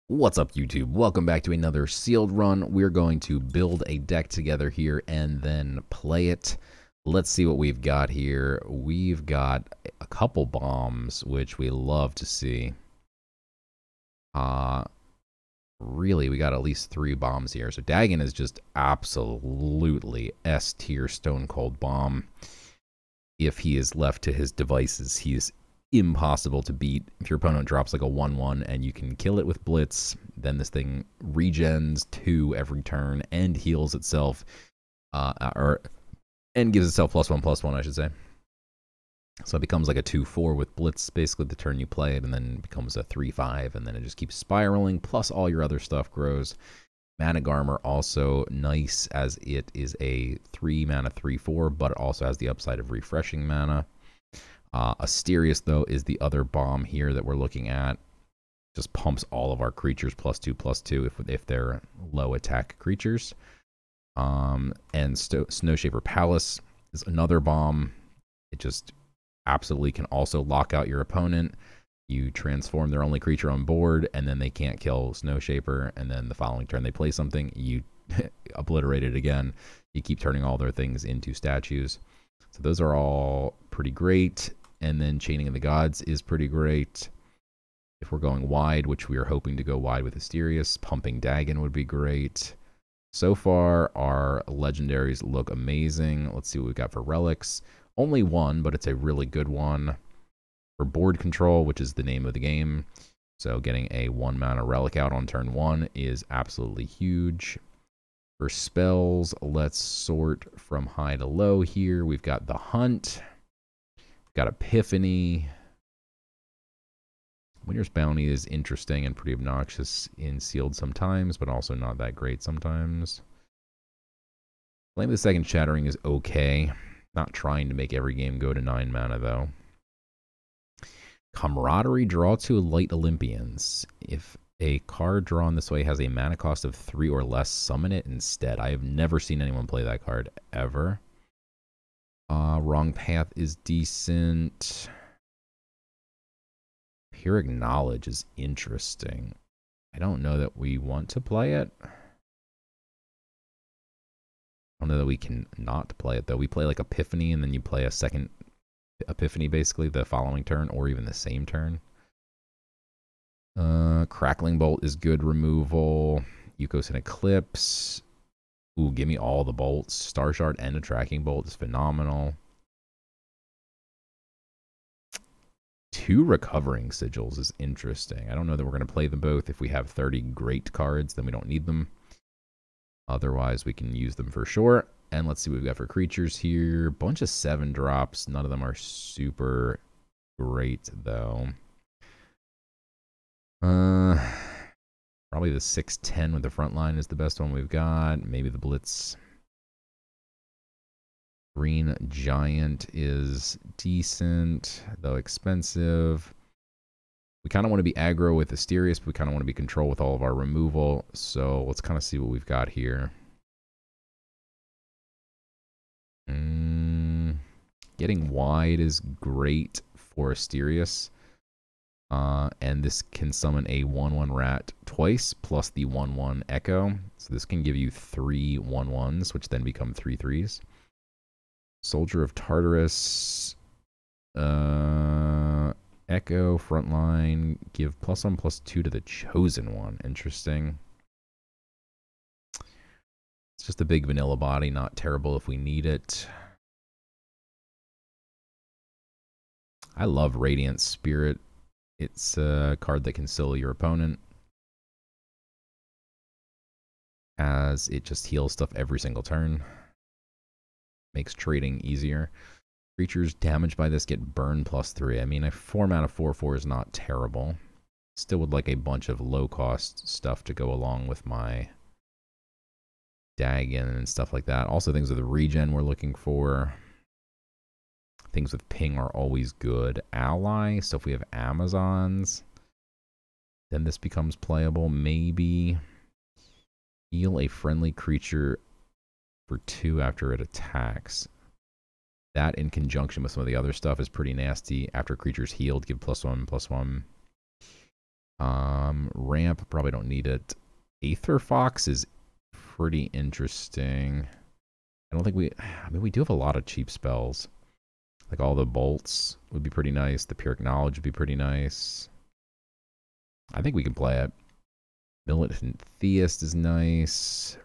What's up, YouTube? Welcome back to another sealed run. We're going to build a deck together here and then play it. Let's see what we've got here. We've got a couple bombs, which we love to see. Really, we got at least 3 bombs here. So Dagon is just absolutely S tier stone cold bomb. If he is left to his devices, he is impossible to beat. If your opponent drops like a 1/1 and you can kill it with Blitz, then this thing regens 2 every turn and heals itself, and gives itself +1/+1, I should say. So it becomes like a 2/4 with Blitz basically the turn you play it, and then it becomes a 3/5, and then it just keeps spiraling, plus all your other stuff grows. Mana Garmer also nice, as it is a 3 mana 3/4, but it also has the upside of refreshing mana. Asterius, though, is the other bomb here that we're looking at. Just pumps all of our creatures +2/+2 if they're low attack creatures. And Snowshaper Palace is another bomb. It just absolutely can also lock out your opponent. You transform their only creature on board, and then they can't kill Snowshaper, and then the following turn they play something, you obliterate it again. You keep turning all their things into statues. So those are all pretty great. And then Chaining of the Gods is pretty great. If we're going wide, which we are hoping to go wide with Asterius, Pumping Dagon would be great. So far, our legendaries look amazing. Let's see what we've got for relics. Only one, but it's a really good one. For board control, which is the name of the game. So getting a 1 mana relic out on turn 1 is absolutely huge. For spells, let's sort from high to low here. We've got the Hunt. We've got Epiphany. Winter's Bounty is interesting and pretty obnoxious in sealed sometimes, but also not that great sometimes. Flame of the Second Shattering is okay. Not trying to make every game go to 9 mana, though. Camaraderie, draw 2 Light Olympians. If a card drawn this way has a mana cost of 3 or less, summon it instead. I have never seen anyone play that card, ever. Wrong Path is decent. Pyrrhic Knowledge is interesting. I don't know that we want to play it. I don't know that we can not play it, though. We play like Epiphany, and then you play a second Epiphany, basically, the following turn, or even the same turn. Crackling Bolt is good removal. Yukos and Eclipse. Ooh, give me all the bolts. Star Shard and a Tracking Bolt is phenomenal. 2 Recovering Sigils is interesting. I don't know that we're going to play them both. If we have 30 great cards, then we don't need them. Otherwise, we can use them for sure. And let's see what we've got for creatures here. Bunch of 7 drops. None of them are super great, though. Probably the 6/10 with the front line is the best one we've got. Maybe the Blitz. Green Giant is decent, though expensive. We kind of want to be aggro with Asterius, but we kind of want to be control with all of our removal. So let's kind of see what we've got here. Getting wide is great for Asterius. And this can summon a 1/1 rat twice, plus the 1/1 echo. So this can give you 3 1/1s, which then become 3/3s. Soldier of Tartarus. Echo, frontline, give +1/+2 to the Chosen One. Interesting. It's just a big vanilla body, not terrible if we need it. I love Radiant Spirit. It's a card that can seal your opponent, as it just heals stuff every single turn. Makes trading easier. Creatures damaged by this get burn +3. I mean, a 4 mana 4/4 is not terrible. Still would like a bunch of low-cost stuff to go along with my Dagon and stuff like that. Also, things with regen we're looking for. Things with ping are always good. Ally, so if we have Amazons, then this becomes playable. Maybe heal a friendly creature for 2 after it attacks. That, in conjunction with some of the other stuff, is pretty nasty. After creature's healed, give +1/+1. Ramp, probably don't need it. Aether Fox is pretty interesting. I don't think I mean, we do have a lot of cheap spells. Like all the bolts would be pretty nice. The Pyrrhic Knowledge would be pretty nice. I think we can play it. Militant Theist is nice.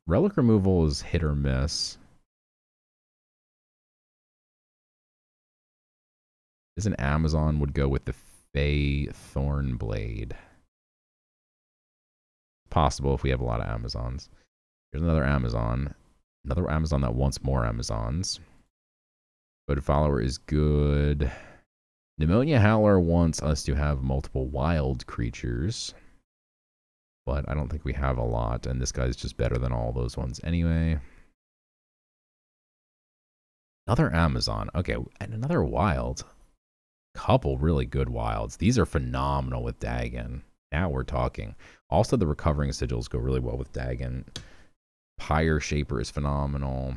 Relic Removal is hit or miss. Is an Amazon would go with the Fey Thornblade. Possible if we have a lot of Amazons. Here's another Amazon. Another Amazon that wants more Amazons. But Follower is good. Pneumonia Howler wants us to have multiple wild creatures. But I don't think we have a lot. And this guy's just better than all those ones anyway. Another Amazon. Okay, and another wild. Couple really good wilds. These are phenomenal with Dagon. Now we're talking. Also, the Recovering Sigils go really well with Dagon. Pyre Shaper is phenomenal.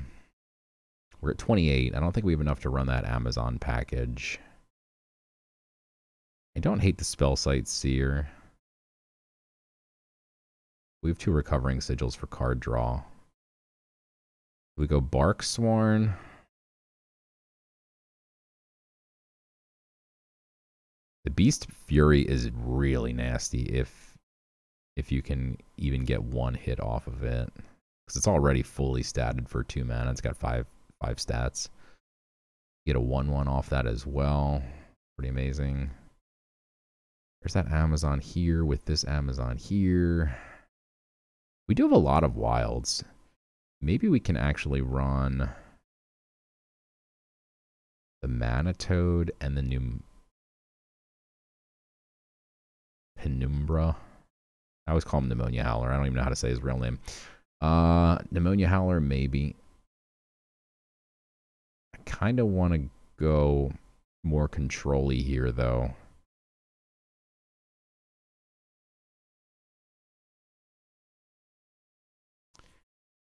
We're at 28. I don't think we have enough to run that Amazon package. I don't hate the Spell Site Seer. We have 2 Recovering Sigils for card draw. We go Bark Sworn. The Beast Fury is really nasty if you can even get one hit off of it. Because it's already fully statted for 2 mana. It's got 5 stats. Get a 1/1 off that as well. Pretty amazing. There's that Amazon here with this Amazon here. We do have a lot of wilds. Maybe we can actually run the Manitoad and the new Penumbra. I always call him Pneumonia Howler. I don't even know how to say his real name. Pneumonia Howler, maybe. I kind of want to go more control-y here, though.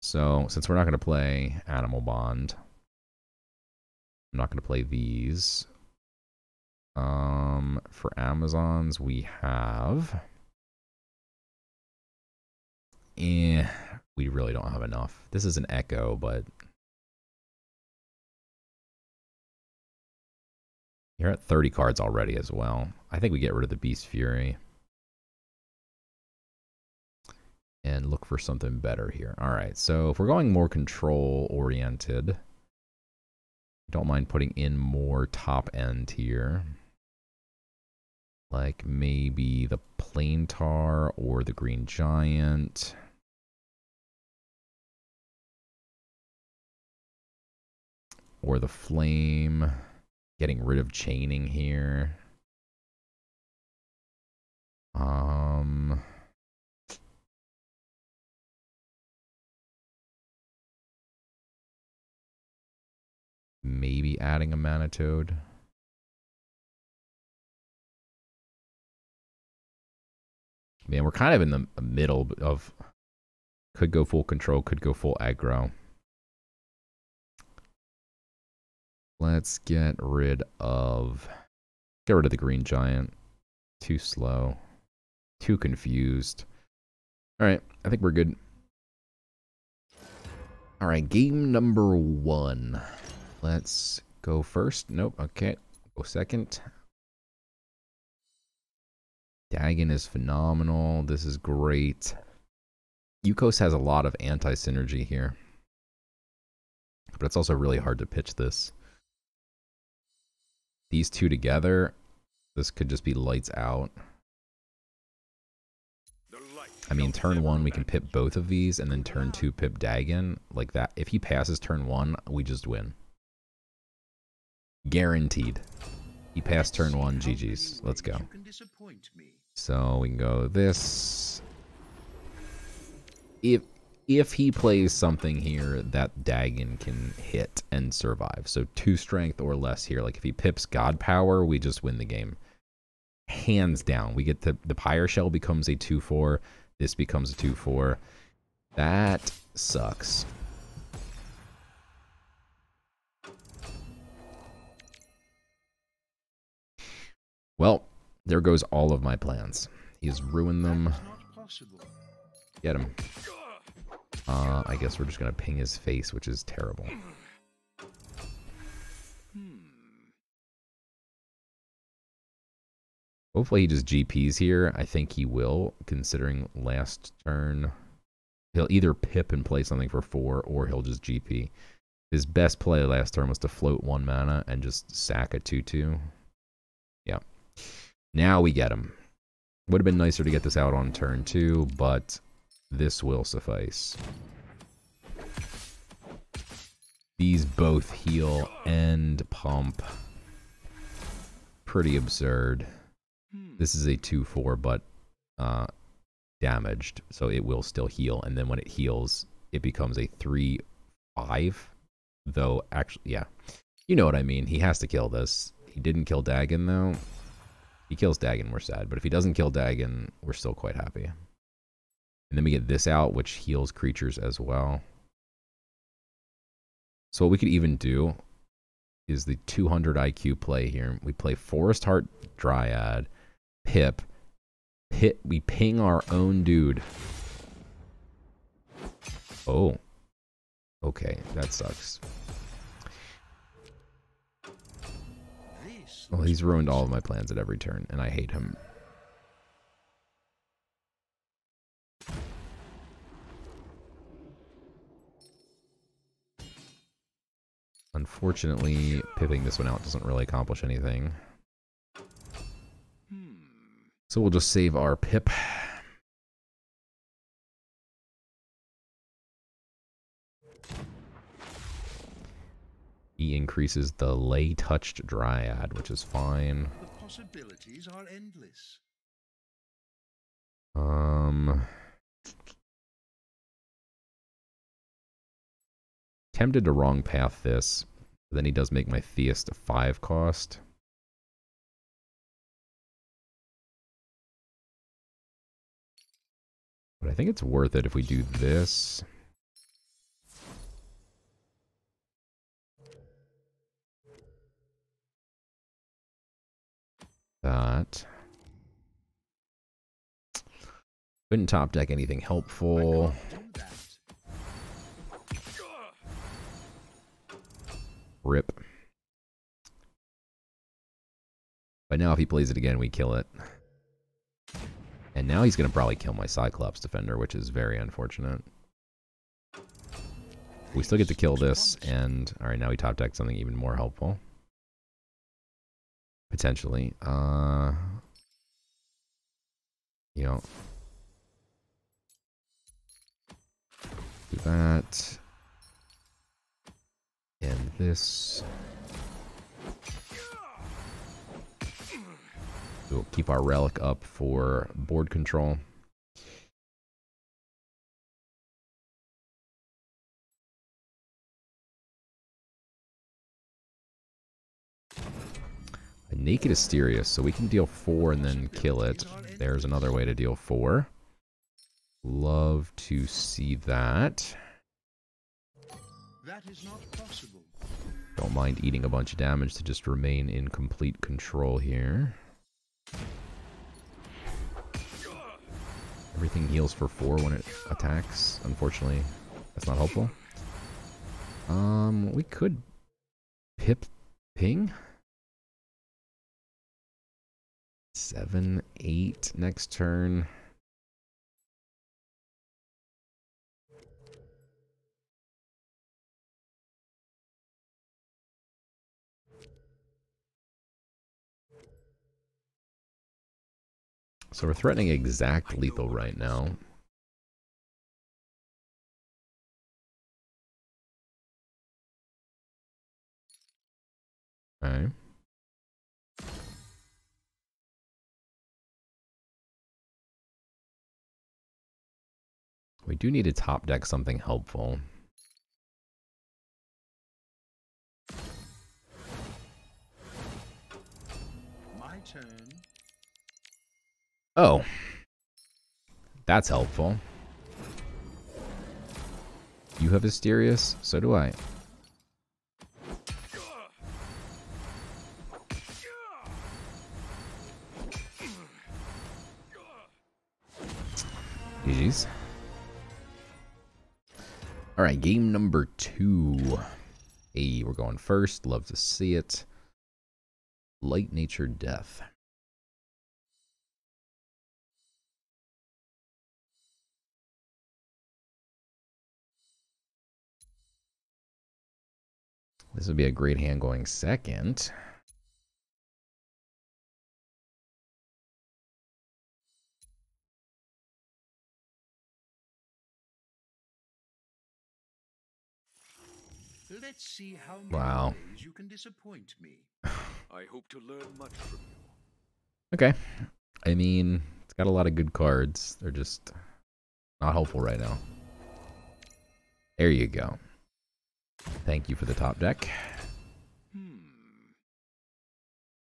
So, since we're not going to play Animal Bond, I'm not going to play these. For Amazons, we have... we really don't have enough. This is an Echo, but... You're at 30 cards already as well. I think we get rid of the Beast Fury. And look for something better here. Alright, so if we're going more control-oriented, don't mind putting in more top end here. Like maybe the Plaintar or the Green Giant. Or the Flame. Getting rid of chaining here. Maybe adding a Manitoad. Man, we're kind of in the middle of... Could go full control, could go full aggro. Let's get rid of... Get rid of the Green Giant. Too slow. Too confused. Alright, I think we're good. Alright, game number 1. Let's go first. Nope, okay. Go second. Dagon is phenomenal. This is great. Yukos has a lot of anti-synergy here. But it's also really hard to pitch this. These two together, this could just be lights out. I mean, turn 1, we can pip both of these, and then turn 2, pip Dagon. Like that. If he passes turn 1, we just win. Guaranteed. He passed turn 1, GG's. Let's go. So we can go this. If he plays something here that Dagon can hit and survive. So 2 strength or less here. Like if he pips God Power, we just win the game. Hands down. We get the Pyre Shell becomes a 2/4. This becomes a 2/4. That sucks. Well, there goes all of my plans. He's ruined them. Get him. I guess we're just gonna ping his face, which is terrible. Hopefully he just GPs here. I think he will, considering last turn. He'll either pip and play something for 4, or he'll just GP. His best play last turn was to float 1 mana and just sack a 2/2. Yeah. Now we get him. Would have been nicer to get this out on turn 2, but this will suffice. These both heal and pump. Pretty absurd. This is a 2/4, but damaged, so it will still heal. And then when it heals, it becomes a 3/5. Though, actually, yeah. You know what I mean. He has to kill this. He didn't kill Dagon, though. If he kills Dagon, we're sad. But if he doesn't kill Dagon, we're still quite happy. And then we get this out, which heals creatures as well. So what we could even do is the 200 IQ play here. We play Forest Heart Dryad, Pip, we ping our own dude. Oh. Okay, that sucks. Well, he's ruined all of my plans at every turn, and I hate him. Unfortunately, pipping this one out doesn't really accomplish anything. So we'll just save our pip. He increases the Lay Touched Dryad, which is fine. The possibilities are endless. Tempted to wrong path this, but then he does make my Theist a 5 cost. But I think it's worth it if we do this. That. Couldn't top deck anything helpful. Rip. But now if he plays it again, we kill it. And now he's going to probably kill my Cyclops Defender, which is very unfortunate. We still get to kill this, and alright, now we top deck something even more helpful. Potentially. You know. Do that. And this. We'll keep our relic up for board control. A Naked Asterius, so we can deal 4 and then kill it. There's another way to deal 4. Love to see that. That is not possible. Don't mind eating a bunch of damage to just remain in complete control here. Everything heals for 4 when it attacks. Unfortunately, that's not helpful. We could pip ping. 7, 8 next turn. So we're threatening exact lethal right now. Okay. We do need to top deck something helpful. My turn. Oh. That's helpful. You have Asterius, so do I. GG's. All right, game number 2. Hey, we're going first. Love to see it. Light Nature Death. This would be a great hand going second. Let's see how many Wow. ways you can disappoint me. I hope to learn much from you. Okay. I mean, it's got a lot of good cards. They're just not helpful right now. There you go. Thank you for the top deck.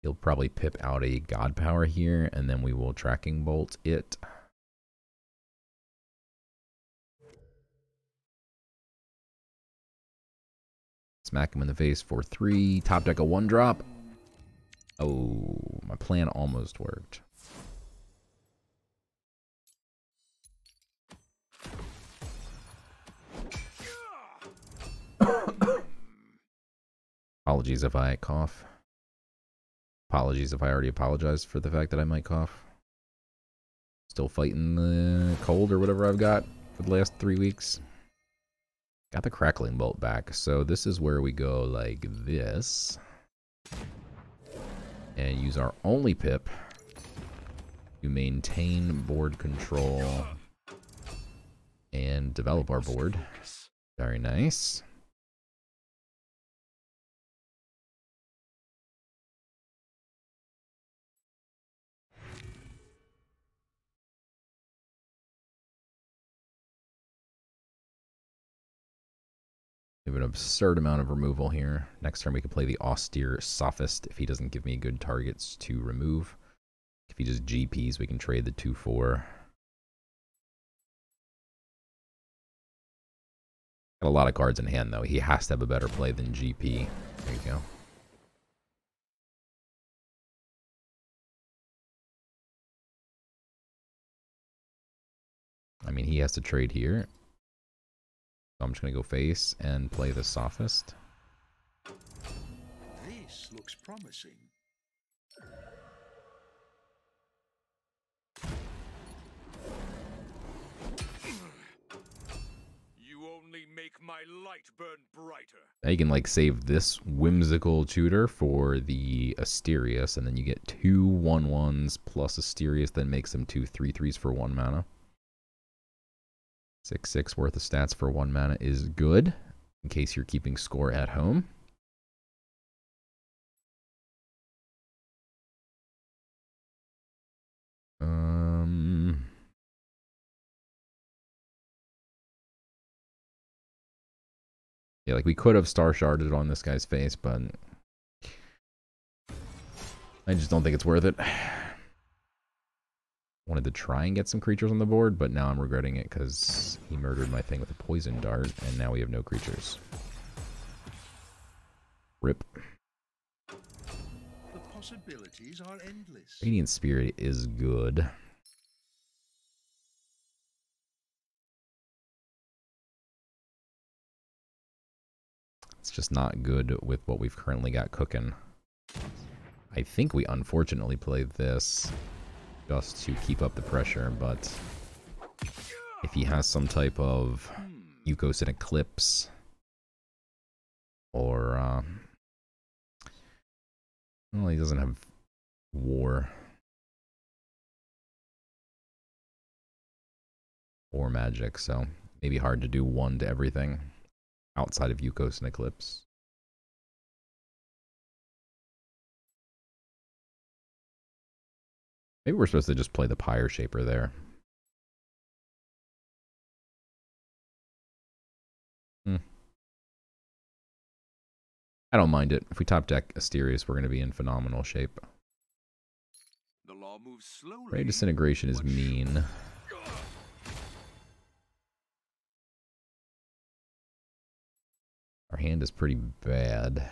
He'll probably pip out a God Power here, and then we will Tracking Bolt it. Smack him in the face for 3. Top deck a 1-drop. Oh, my plan almost worked. Apologies if I cough. Apologies if I already apologized for the fact that I might cough. Still fighting the cold or whatever I've got for the last 3 weeks. Got the Crackling Bolt back, so this is where we go like this. And use our only pip to maintain board control and develop our board. Very nice. We have an absurd amount of removal here. Next turn we can play the Austere Sophist if he doesn't give me good targets to remove. If he just GPs, we can trade the 2/4. Got a lot of cards in hand though. He has to have a better play than GP. There you go. I mean, he has to trade here. So I'm just going to go face and play the Sophist. This looks promising. You only make my light burn brighter. Now you can like save this whimsical tutor for the Asterius, and then you get 2 1/1s plus Asterius, then makes them 2 3/3s for 1 mana. 6/6 worth of stats for 1 mana is good, in case you're keeping score at home. Yeah, like we could have Star Sharded on this guy's face, but I just don't think it's worth it. Wanted to try and get some creatures on the board, but now I'm regretting it because he murdered my thing with a poison dart, and now we have no creatures. Rip. The possibilities are endless. Radiant Spirit is good. It's just not good with what we've currently got cooking. I think we unfortunately played this just to keep up the pressure, but if he has some type of Yukos and Eclipse, or well, he doesn't have War or Magic, so maybe hard to do 1 to everything outside of Yukos and Eclipse. Maybe we're supposed to just play the Pyre Shaper there. I don't mind it. If we top deck Asterius, we're going to be in phenomenal shape. The law moves slowly. Ray Disintegration is mean. Our hand is pretty bad.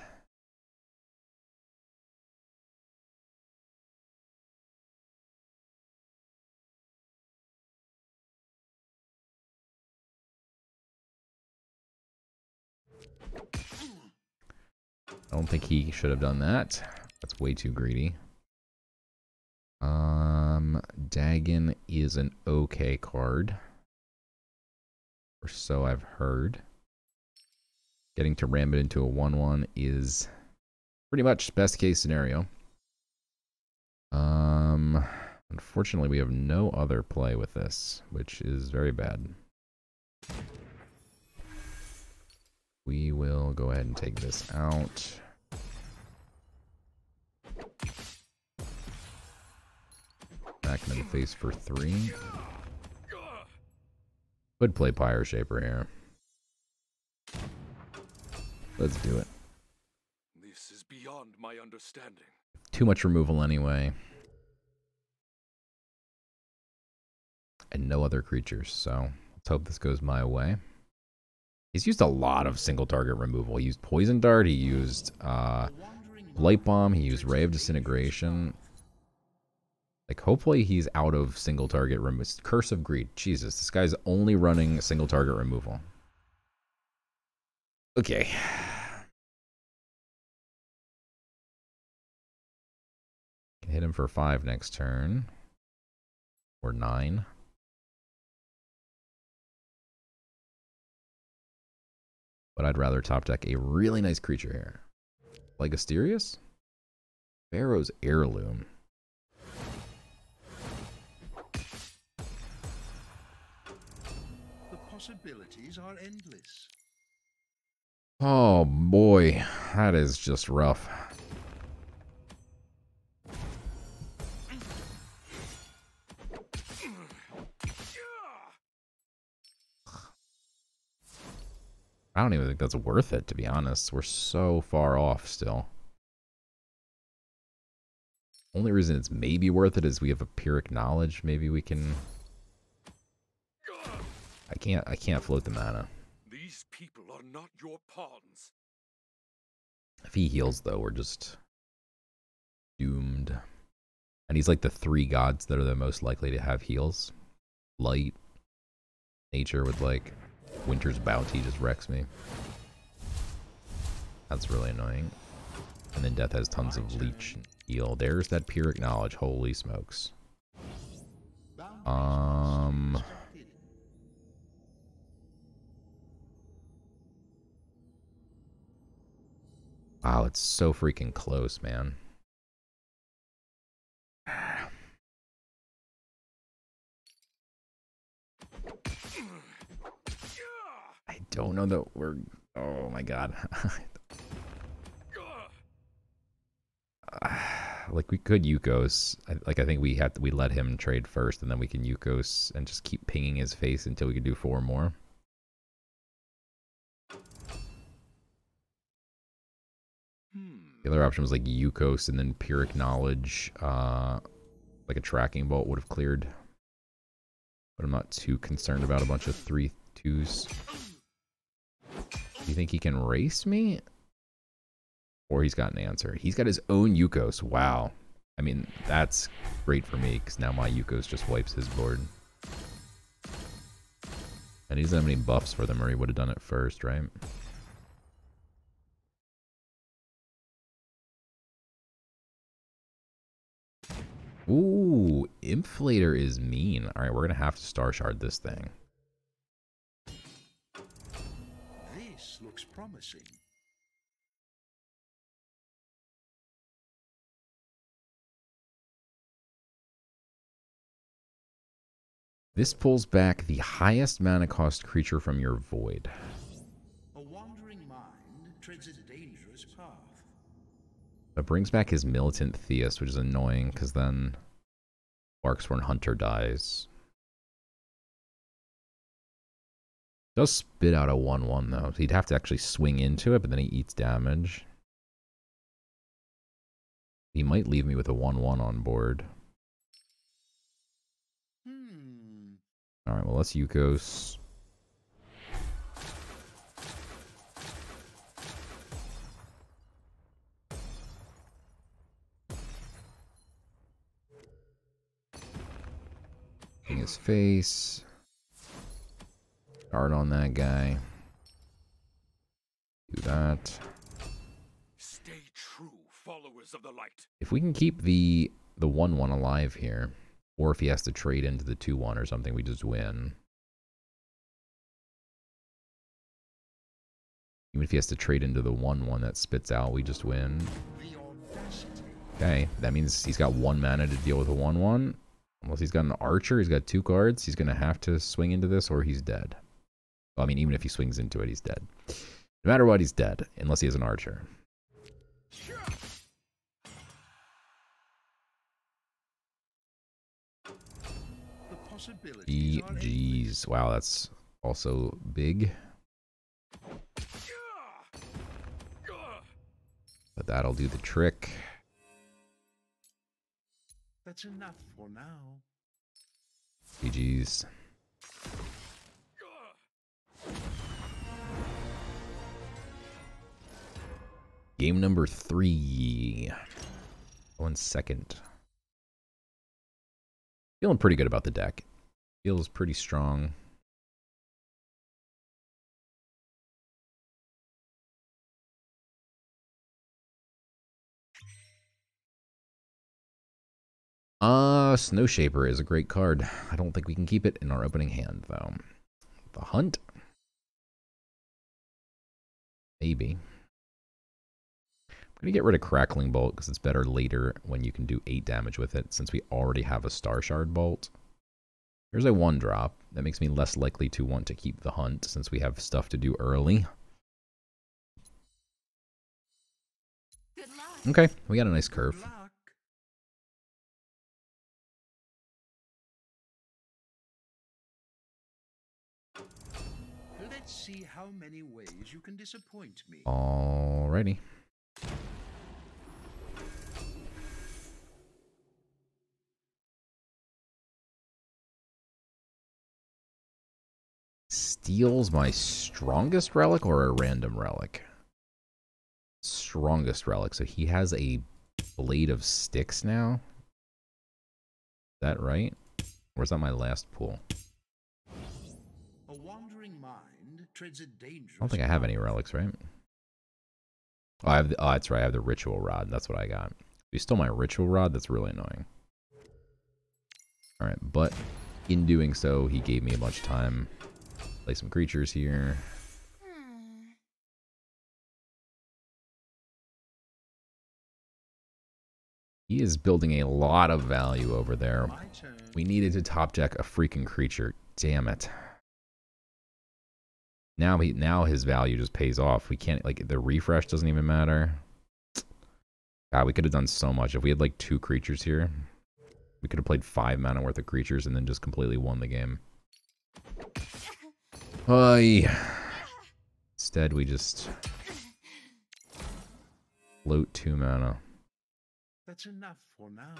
I don't think he should have done that. That's way too greedy. Dagon is an okay card. Or so I've heard. Getting to ram it into a 1/1 is pretty much best case scenario. Unfortunately, we have no other play with this, which is very bad. We will go ahead and take this out. Back him in the face for 3. Could play Pyre Shaper here. Let's do it. This is beyond my understanding. Too much removal anyway. And no other creatures, so let's hope this goes my way. He's used a lot of single target removal. He used Poison Dart, he used Light Bomb, he used Ray of Disintegration. Like, hopefully he's out of single target removal. Curse of Greed. Jesus, this guy's only running single target removal. Okay. Can hit him for 5 next turn. Or 9. But I'd rather top deck a really nice creature here. Like Asterius? Pharaoh's Heirloom. The possibilities are endless. Oh boy, that is just rough. I don't even think that's worth it, to be honest. We're so far off still. Only reason it's maybe worth it is we have a Pyrrhic Knowledge. Maybe we can... I can't float the mana. These people are not your pawns. If he heals, though, we're just doomed. And he's like the 3 gods that are the most likely to have heals. Light, nature with like Winter's Bounty just wrecks me. That's really annoying. And then Death has tons of leech and heal. There's that Pyrrhic Knowledge. Holy smokes. Wow, it's so freaking close, man. I don't know that we're... Oh my god. Like, we could Yukos. I think we let him trade first, and then we can Yukos and just keep pinging his face until we can do 4 more. The other option was like Yukos and then Pyrrhic Knowledge. Like a Tracking Bolt would have cleared. But I'm not too concerned about a bunch of 3/2s. Do you think he can race me? Or he's got an answer. He's got his own Yukos. Wow. I mean, that's great for me, because now my Yukos just wipes his board. And he doesn't have any buffs for them, or he would have done it first, right? Ooh, Inflator is mean. Alright, we're going to have to Star Shard this thing. This looks promising. This pulls back the highest mana cost creature from your void. A wandering mind treads a dangerous path. It brings back his Militant Theist, which is annoying, because then Barksworn Hunter dies. Does spit out a 1/1 though. So he'd have to actually swing into it, but then he eats damage. He might leave me with a 1/1 on board. Alright, well, let's Yukos. In his face. Guard on that guy. Do that. Stay true, followers of the light. If we can keep the 1/1 alive here, or if he has to trade into the 2/1 or something, we just win. Even if he has to trade into the 1/1 that spits out, we just win. Okay, that means he's got 1 mana to deal with a 1/1. Unless he's got an archer, he's got 2 cards. He's going to have to swing into this or he's dead. Well, I mean, even if he swings into it, he's dead. No matter what, he's dead, unless he has an archer. GG's. Wow, that's also big. But that'll do the trick. That's enough for now. GG's. Game number 3. 1 second. Feeling pretty good about the deck. Feels pretty strong. Snow Shaper is a great card. I don't think we can keep it in our opening hand, though. The Hunt? Maybe. I'm going to get rid of Crackling Bolt because it's better later when you can do 8 damage with it, since we already have a Star Shard Bolt. Here's a 1-drop. That makes me less likely to want to keep the Hunt, since we have stuff to do early. Good luck. Okay, we got a nice curve. Good luck. Let's see how many ways you can disappoint me. Alrighty. Steals my strongest relic or a random relic? Strongest relic. So he has a Blade of Sticks now? Is that right? Or is that my last pull? A wandering mind treads a dangerous. I don't think I have any relics, right? Oh, I have the, oh, that's right. I have the Ritual Rod. That's what I got. If you stole my Ritual Rod, that's really annoying. Alright, but in doing so, he gave me a bunch of time. Play some creatures here. He is building a lot of value over there. My turn. We needed to top deck a freaking creature. Damn it. Now his value just pays off. We can't, like, the refresh doesn't even matter. God, we could have done so much. If we had like 2 creatures here, we could have played 5 mana worth of creatures and then just completely won the game. Instead, we just float 2 mana. That's enough for now.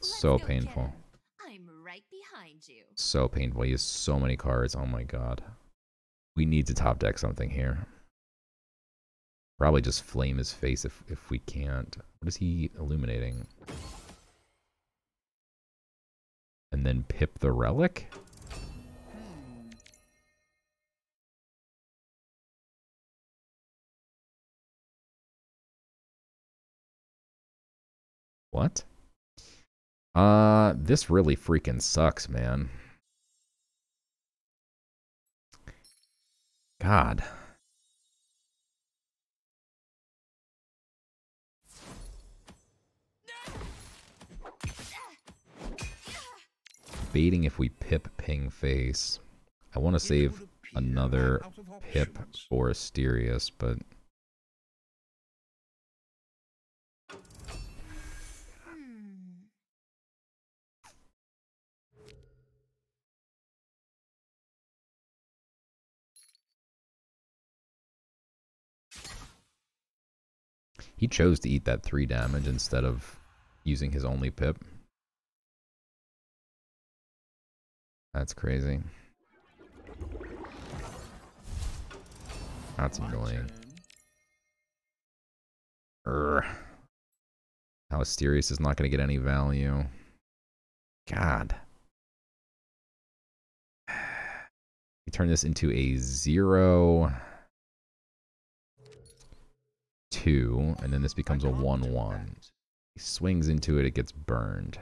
So Let's go, painful. kiddo. I'm right behind you. So painful. He has so many cards. Oh my god. We need to top deck something here. Probably just flame his face if we can't. What is he illuminating? And then pip the relic? What? This really freaking sucks, man. God. Baiting if we pip ping face. I want to save another pip for Asterius, but he chose to eat that 3 damage instead of using his only pip. That's crazy. That's annoying. Now Asterius is not going to get any value. God. We turn this into a 0. 2, and then this becomes a 1/1. He swings into it, it gets burned.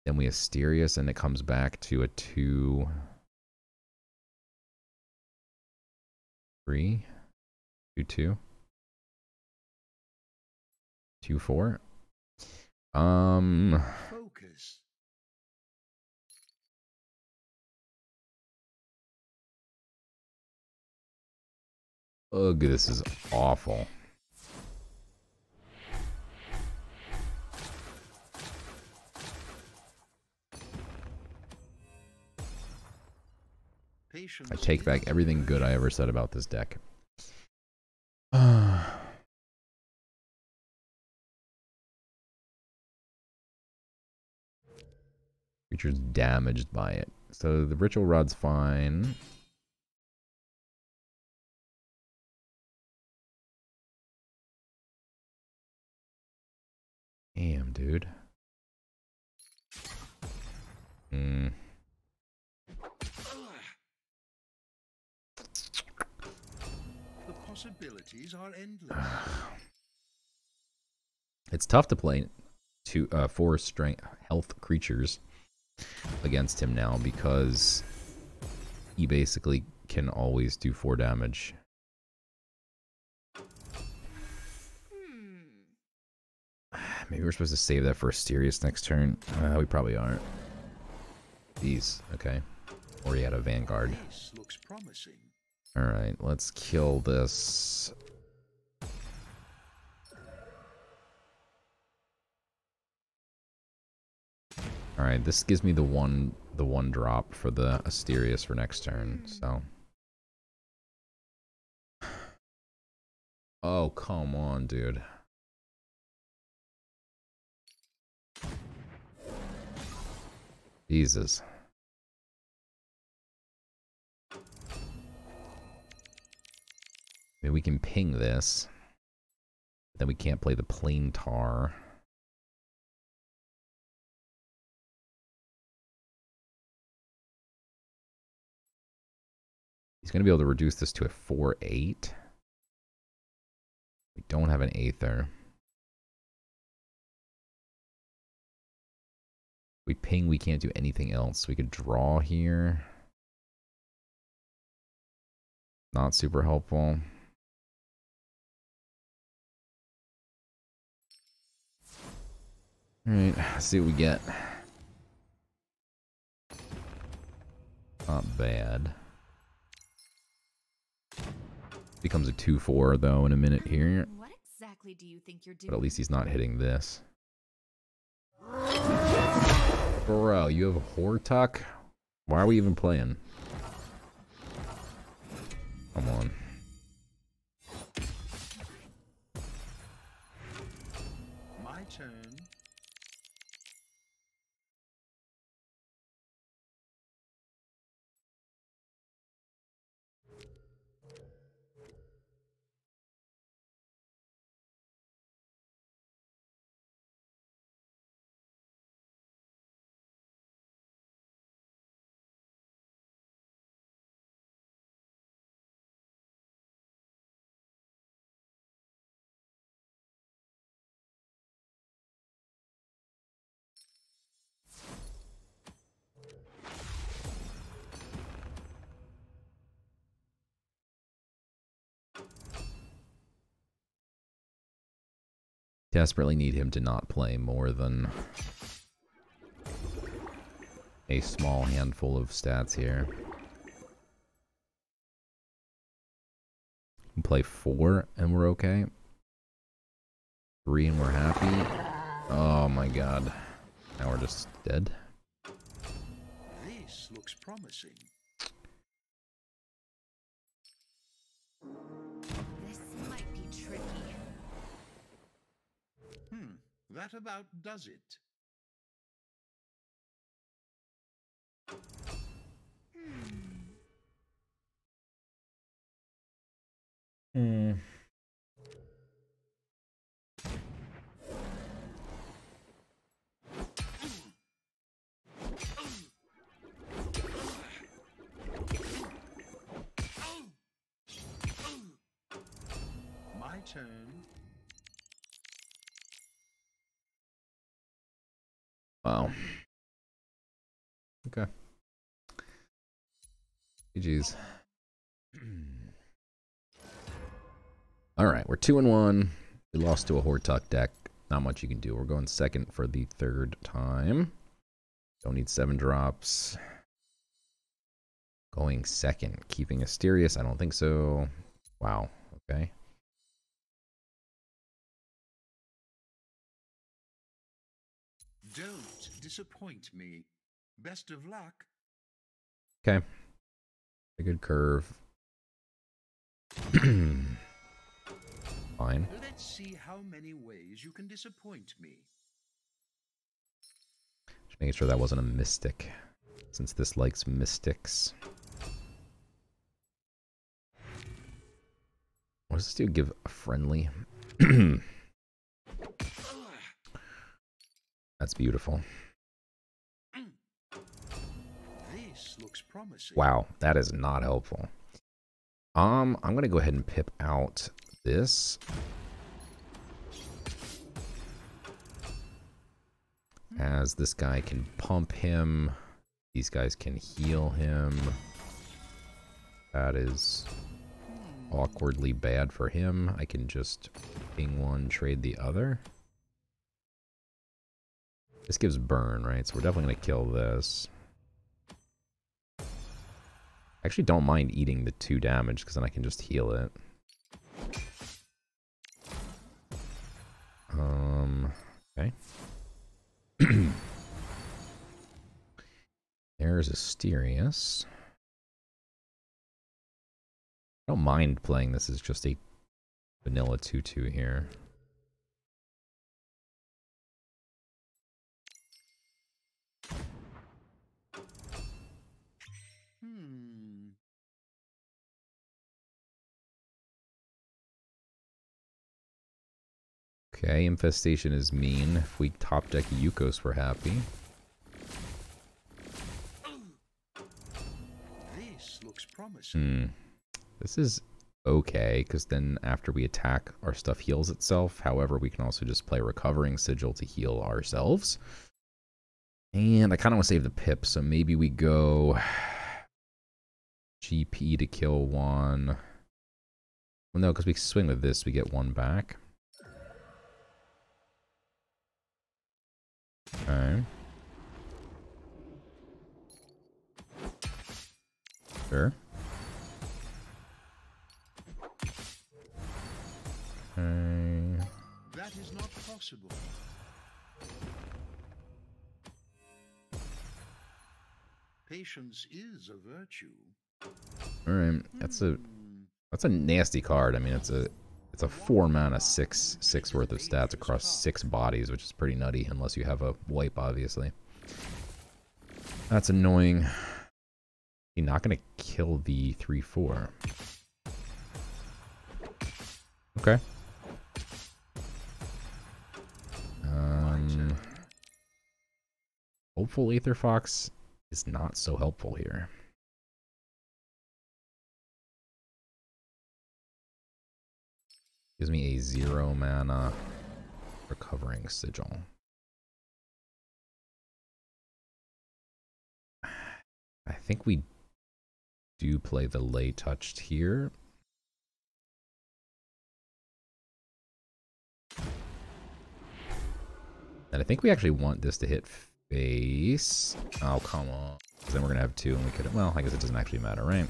Then we Asterius, and it comes back to a 2/3, 2/2, 2/4. Focus. Ugh, this is awful. Patience I take back is everything good I ever said about this deck. Creature's damaged by it. So the Ritual Rod's fine. Damn, dude. The possibilities are endless. It's tough to play 4 strength health creatures against him now because he basically can always do 4 damage. Maybe we're supposed to save that for Asterius next turn. We probably aren't. These, okay. Or he had a Vanguard. This looks promising. Alright, let's kill this. Alright, this gives me the one drop for the Asterius for next turn, so. Oh, come on, dude. Jesus. Maybe we can ping this. But then we can't play the plain tar. He's going to be able to reduce this to a 4/8. We don't have an Aether. We ping, we can't do anything else. We could draw here. Not super helpful. Alright, let's see what we get. Not bad. Becomes a 2/4 though in a minute here. What exactly do you think you're doing? But at least he's not hitting this. Bro, you have a Hortuck? Why are we even playing? Come on. My turn. Desperately need him to not play more than a small handful of stats here. We play 4 and we're okay. 3 and we're happy. Oh my god. Now we're just dead. This looks promising. This might be tricky. That about does it. turn. Wow. Okay. GG's. Alright, we're 2-1. We lost to a Hortuck deck. Not much you can do. We're going second for the third time. Don't need 7 drops. Going second. Keeping Asterius? I don't think so. Wow. Okay. Don't disappoint me. Best of luck. Okay. A good curve. Fine. Let's see how many ways you can disappoint me. Just making sure that wasn't a mystic, since this likes mystics. What does this do? Give a friendly? That's beautiful. This looks promising. Wow, that is not helpful. I'm gonna go ahead and pip out this. As this guy can pump him. These guys can heal him. That is awkwardly bad for him. I can just ping one, trade the other. This gives burn, right? So we're definitely going to kill this. I actually don't mind eating the 2 damage because then I can just heal it. Okay. There's Asterius. I don't mind playing this as just a vanilla 2/2 here. Okay, Infestation is mean. If we top deck Yukos, we're happy. This looks promising. This is okay, because then after we attack, our stuff heals itself. However, we can also just play Recovering Sigil to heal ourselves. And I kind of want to save the pip, so maybe we go GP to kill 1. Well, no, because we swing with this, we get 1 back. Okay. Sure. Okay. That is not possible. Patience is a virtue. All right, that's a nasty card. I mean, it's a 4 mana 6 worth of stats across 6 bodies, which is pretty nutty unless you have a wipe, obviously. That's annoying. You're not gonna kill the 3/4. Okay. Hopeful Aether Fox is not so helpful here. Gives me a 0 mana Recovering Sigil. I think we do play the Lay Touched here. And I think we actually want this to hit face. Oh, come on. Then we're going to have 2 and we could... Well, I guess it doesn't actually matter, right?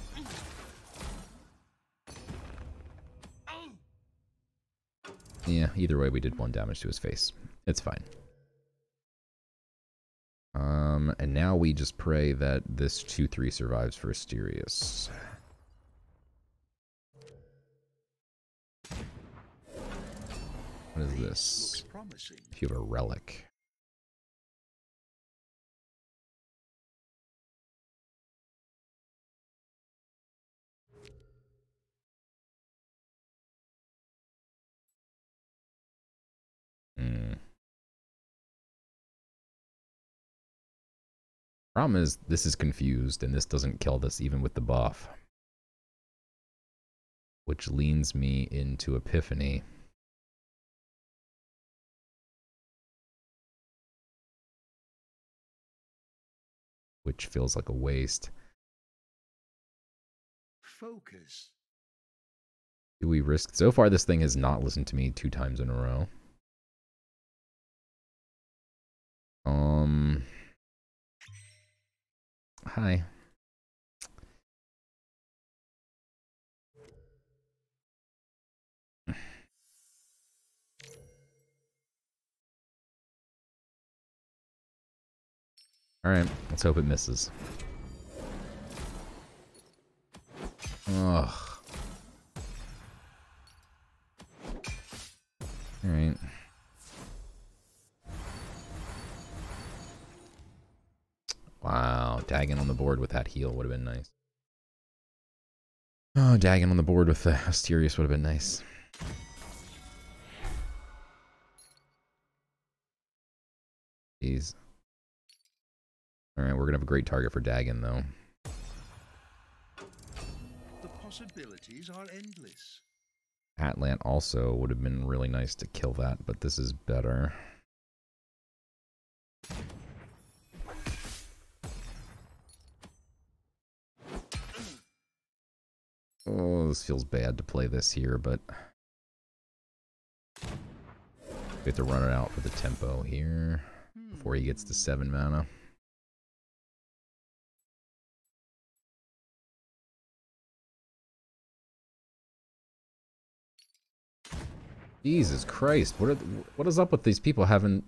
Yeah, either way, we did 1 damage to his face. It's fine. And now we just pray that this 2/3 survives for Asterius. What is this? If you have a relic. Problem is, this is confused, and this doesn't kill this even with the buff. Which leans me into Epiphany. which feels like a waste. Focus. Do we risk? So far, this thing has not listened to me 2 times in a row. Hi. Alright, let's hope it misses. Ugh. Alright. Wow, Dagon on the board with that heal would have been nice. Oh, Dagon on the board with the Asterius would have been nice. Jeez. Alright, we're gonna have a great target for Dagon, though. The possibilities are endless. Atlant also would have been really nice to kill that, but this is better. Oh, this feels bad to play this here, but we have to run it out for the tempo here before he gets to 7 mana. Jesus Christ, what is up with these people having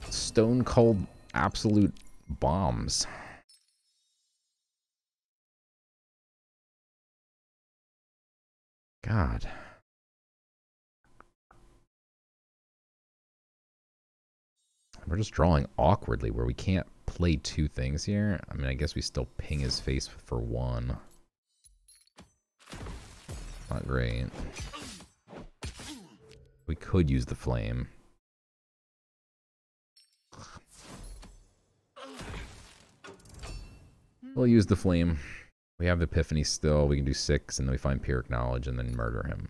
stone cold absolute bombs? God. We're just drawing awkwardly where we can't play 2 things here. I mean, I guess we still ping his face for 1. Not great. We could use the flame. We'll use the flame. We have the Epiphany still. We can do 6, and then we find Pyrrhic Knowledge, and then murder him.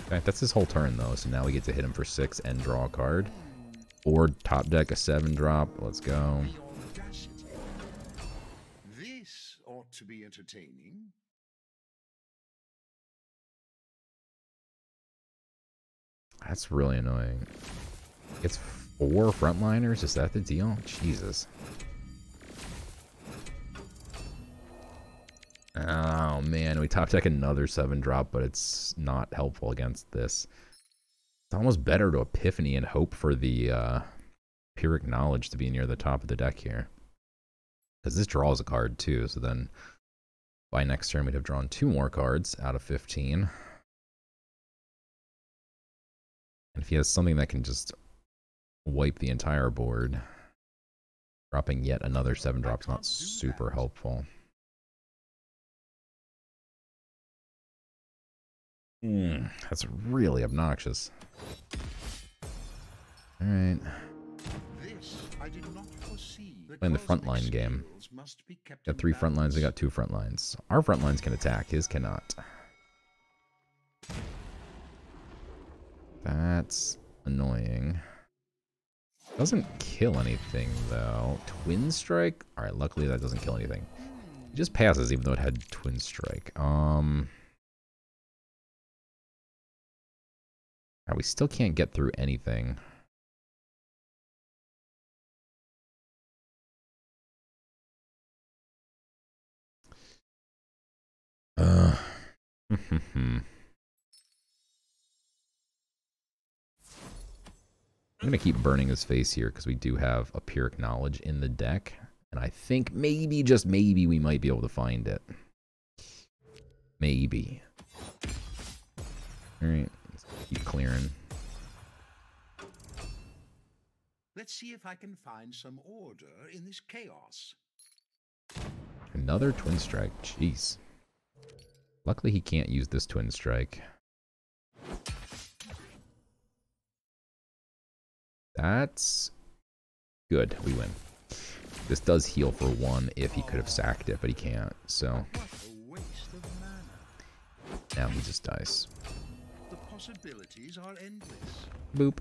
Okay, that's his whole turn, though, so now we get to hit him for 6 and draw a card. Or top deck a 7-drop. Let's go. This ought to be entertaining. That's really annoying. It's 4 frontliners? Is that the deal? Jesus. Oh man, we top deck another 7-drop, but it's not helpful against this. It's almost better to Epiphany and hope for the Pyrrhic Knowledge to be near the top of the deck here. Because this draws a card too, so then by next turn we'd have drawn 2 more cards out of 15. And if he has something that can just wipe the entire board, dropping yet another 7-drop's not super helpful. That's really obnoxious. Alright. Playing the frontline game. Got 3 front lines, we got 2 front lines. Our front lines can attack, his cannot. That's annoying. Doesn't kill anything, though. Twin Strike? Alright, luckily that doesn't kill anything. It just passes, even though it had Twin Strike. We still can't get through anything. I'm going to keep burning his face here because we do have a Pyrrhic Knowledge in the deck. And I think maybe, just maybe, we might be able to find it. Maybe. Alright, let's keep clearing. Let's see if I can find some order in this chaos. Another Twin Strike. Jeez. Luckily he can't use this Twin Strike. That's good. We win. This does heal for 1 if he could have sacked it, but he can't. So now he just dies. The possibilities are endless. Boop.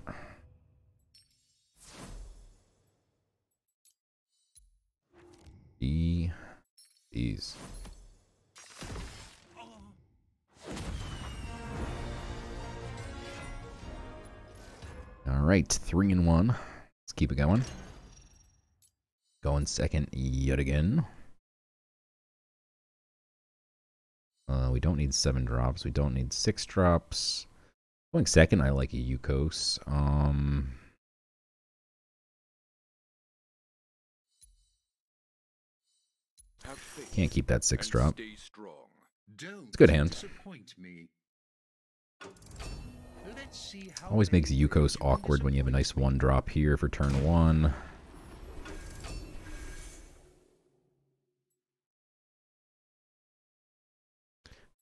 These. All right, 3 and 1. Let's keep it going. Going second yet again. We don't need 7 drops. We don't need 6 drops. Going second, I like a Yukos. Can't keep that 6 drop. It's a good hand. Always makes Yukos awkward when you have a nice 1 drop here for turn 1.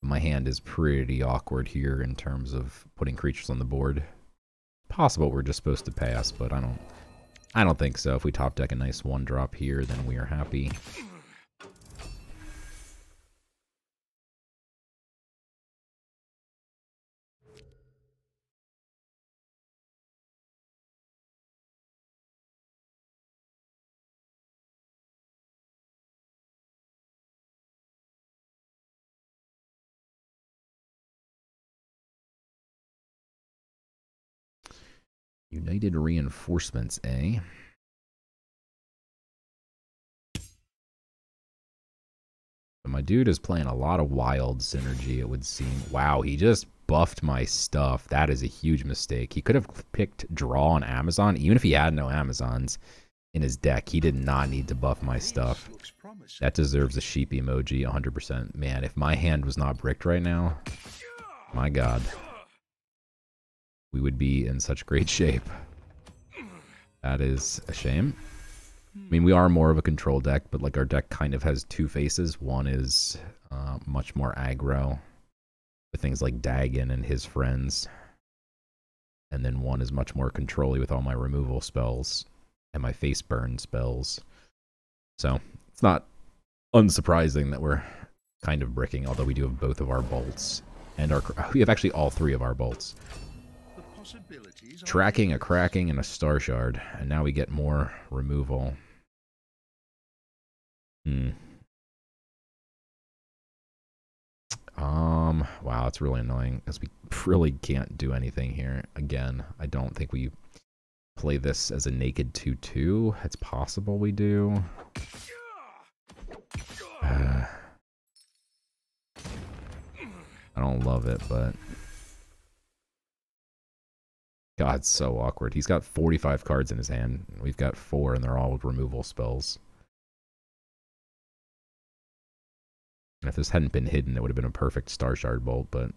My hand is pretty awkward here in terms of putting creatures on the board. Possible we're just supposed to pass, but I don't think so. If we top deck a nice 1 drop here, then we are happy. United Reinforcements, eh? My dude is playing a lot of wild synergy, it would seem. Wow, he just buffed my stuff. That is a huge mistake. He could have picked draw on Amazon, even if he had no Amazons in his deck. He did not need to buff my stuff. That deserves a sheep emoji, 100%. Man, if my hand was not bricked right now, my god. We would be in such great shape. That is a shame. I mean, we are more of a control deck, but like our deck kind of has 2 faces. One is much more aggro with things like Dagon and his friends. And then one is much more control-y with all my removal spells and my face burn spells. So it's not unsurprising that we're kind of bricking, although we do have both of our bolts. And we have actually all 3 of our bolts. Tracking, a cracking, and a star shard. And now we get more removal. Wow, it's really annoying because we really can't do anything here. Again, I don't think we play this as a naked 2/2. It's possible we do. I don't love it, but God, it's so awkward. He's got 45 cards in his hand. We've got 4, and they're all removal spells. And if this hadn't been hidden, it would have been a perfect Star Shard Bolt, but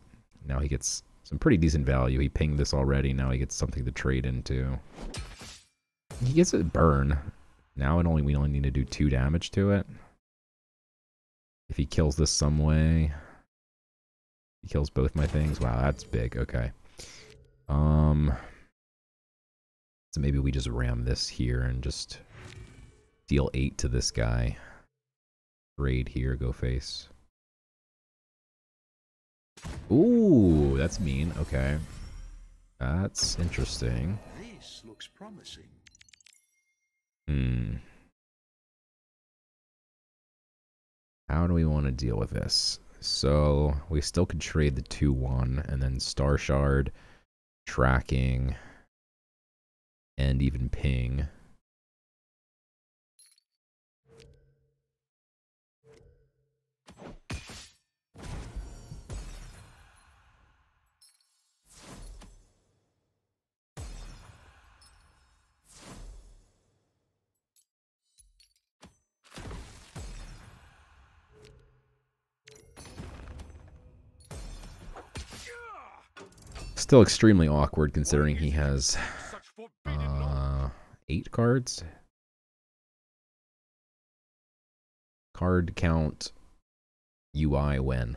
now he gets some pretty decent value. He pinged this already. Now he gets something to trade into. He gets a burn. Now we only need to do 2 damage to it. If he kills this some way, he kills both my things. Wow, that's big. Okay. So maybe we just ram this here and just deal 8 to this guy. Raid here, go face. Ooh, that's mean. Okay. That's interesting. This looks promising. How do we want to deal with this? So we still could trade the 2/1 and then Star Shard, tracking, and even ping. Still extremely awkward considering he has 8 cards. Card count UI when.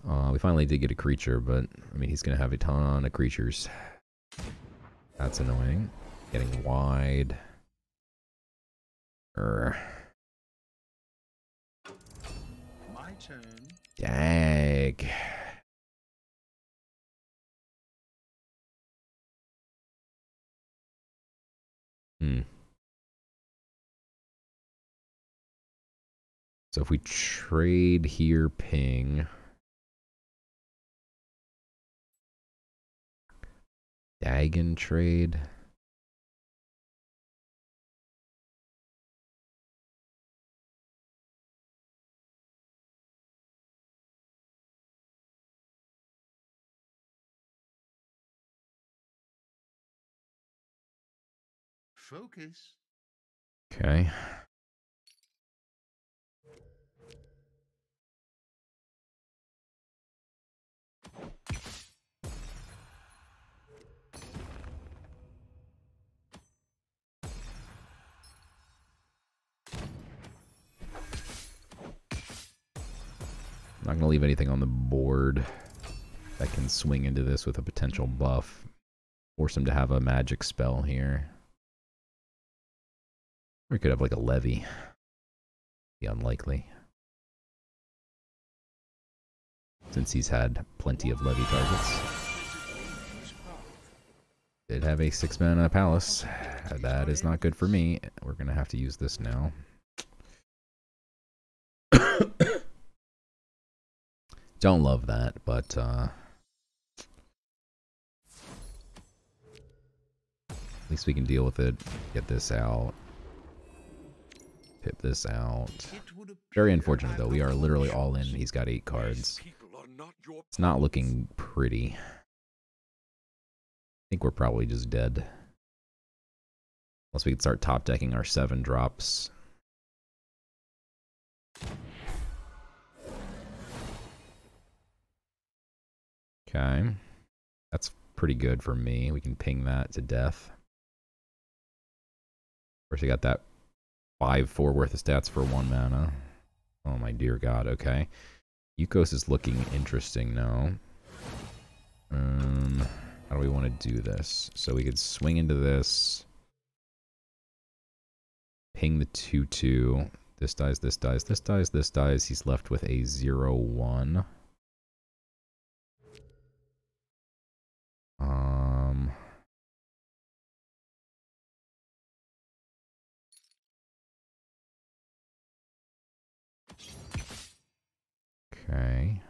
We finally did get a creature, but I mean he's gonna have a ton of creatures. That's annoying. Getting wide. My turn. Dang. So if we trade here, ping. Dagon trade. Focus. Okay. I'm not going to leave anything on the board that can swing into this with a potential buff. Force him to have a magic spell here. Or he could have like a levy. Be unlikely. Since he's had plenty of levy targets. Did have a 6-mana palace. That is not good for me. We're going to have to use this now. Don't love that, but at least we can deal with it. Get this out. Pip this out. Very unfortunate though. We are literally all in. He's got 8 cards. It's not looking pretty. I think we're probably just dead. Unless we can start top decking our 7 drops. Okay. That's pretty good for me. We can ping that to death. Of course, we got that 5/4 worth of stats for 1 mana. Oh my dear god, okay. Yukos is looking interesting now. How do we want to do this? So we could swing into this. Ping the 2/2. This dies, this dies, this dies, this dies. He's left with a 0/1. Okay.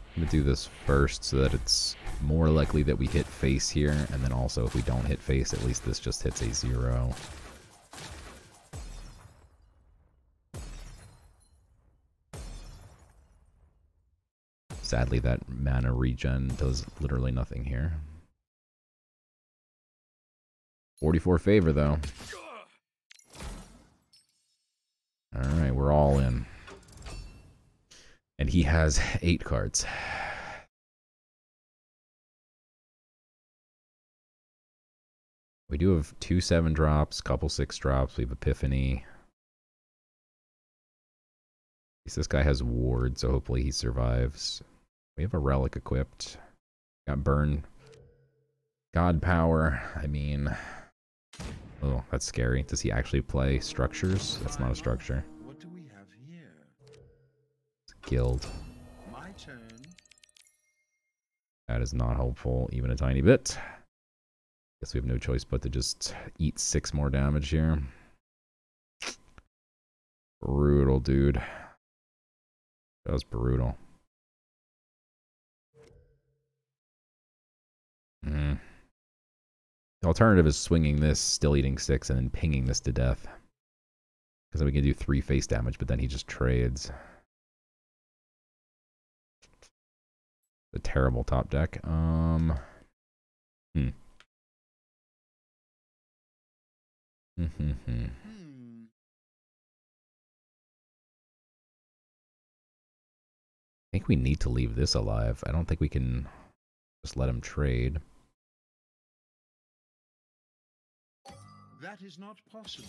I'm going to do this first so that it's more likely that we hit face here, and then also if we don't hit face, at least this just hits a 0. Sadly, that mana regen does literally nothing here. 44 favor, though. Alright, we're all in. And he has 8 cards. We do have 2 7 drops, couple 6 drops. We have Epiphany. At least this guy has ward, so hopefully he survives. We have a relic equipped. Got burn. God power. I mean... Oh, that's scary. Does he actually play structures? That's not a structure. What do we have here? It's a guild. My turn. That is not helpful, even a tiny bit. Guess we have no choice but to just eat 6 more damage here. Brutal, dude. That was brutal. The alternative is swinging this, still eating 6, and then pinging this to death. Because then we can do 3 face damage, but then he just trades. A terrible top deck. I think we need to leave this alive. I don't think we can just let him trade. That is not possible.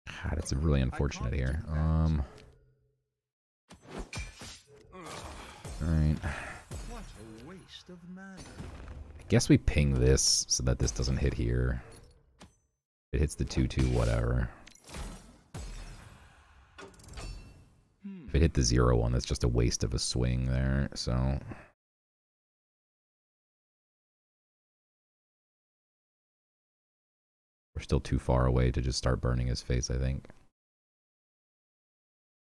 God, it's really unfortunate here. Alright. What What a waste of mana. I guess we ping this so that this doesn't hit here. It hits the 2/2, whatever. If it hit the 0/1, that's just a waste of a swing there, so. We're still too far away to just start burning his face, I think.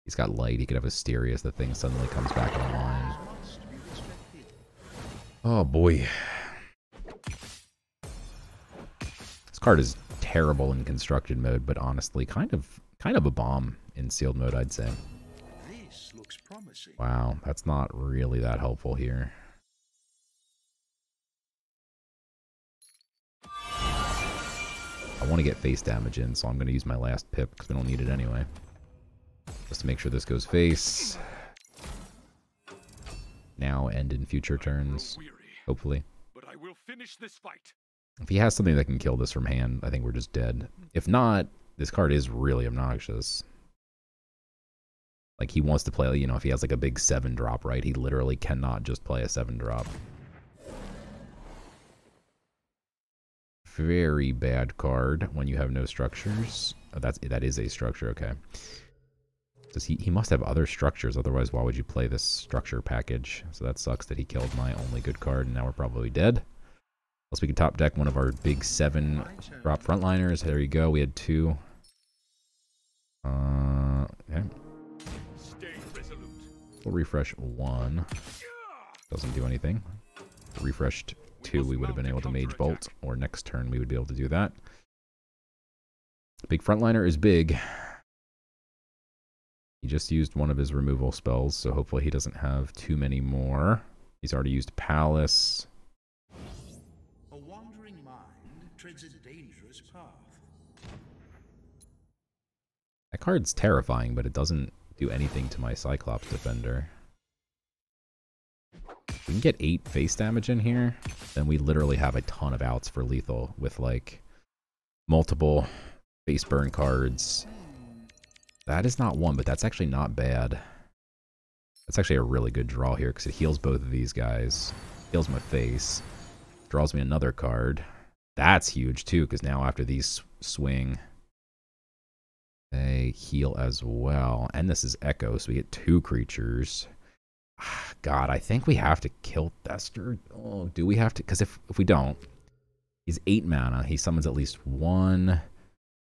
He's got light, he could have Asterius, the thing suddenly comes back online. Oh boy. This card is terrible in constructed mode, but honestly, kind of a bomb in sealed mode, I'd say. This looks promising. Wow, that's not really that helpful here. I want to get face damage in, so I'm going to use my last pip because we don't need it anyway. Just to make sure this goes face. Now and in future turns, hopefully. But I will finish this fight. If he has something that can kill this from hand, I think we're just dead. If not, this card is really obnoxious. Like, he wants to play, you know, if he has like a big 7-drop, right? He literally cannot just play a 7-drop. Very bad card when you have no structures. Oh, that is a structure, okay. Does he must have other structures, otherwise why would you play this structure package? So that sucks that he killed my only good card, and now we're probably dead. Unless we can top deck one of our big 7-drop frontliners. There you go, we had 2. Okay. Stay resolute. We'll refresh 1. Doesn't do anything. Refreshed 2, we would have been able to Mage Bolt, or next turn we would be able to do that. Big frontliner is big. He just used one of his removal spells, so hopefully he doesn't have too many more. He's already used Palace. A wandering mind treads a dangerous path. That card's terrifying, but it doesn't do anything to my Cyclops Defender. If we can get 8 face damage in here, then we literally have a ton of outs for lethal with like multiple face burn cards. That is not one, but that's actually not bad. That's actually a really good draw here because it heals both of these guys. Heals my face. Draws me another card. That's huge too because now after these swing, they heal as well. And this is Echo, so we get 2 creatures. God, I think we have to kill Thester. Oh, do we have to? Because if we don't, he's 8 mana. He summons at least 1,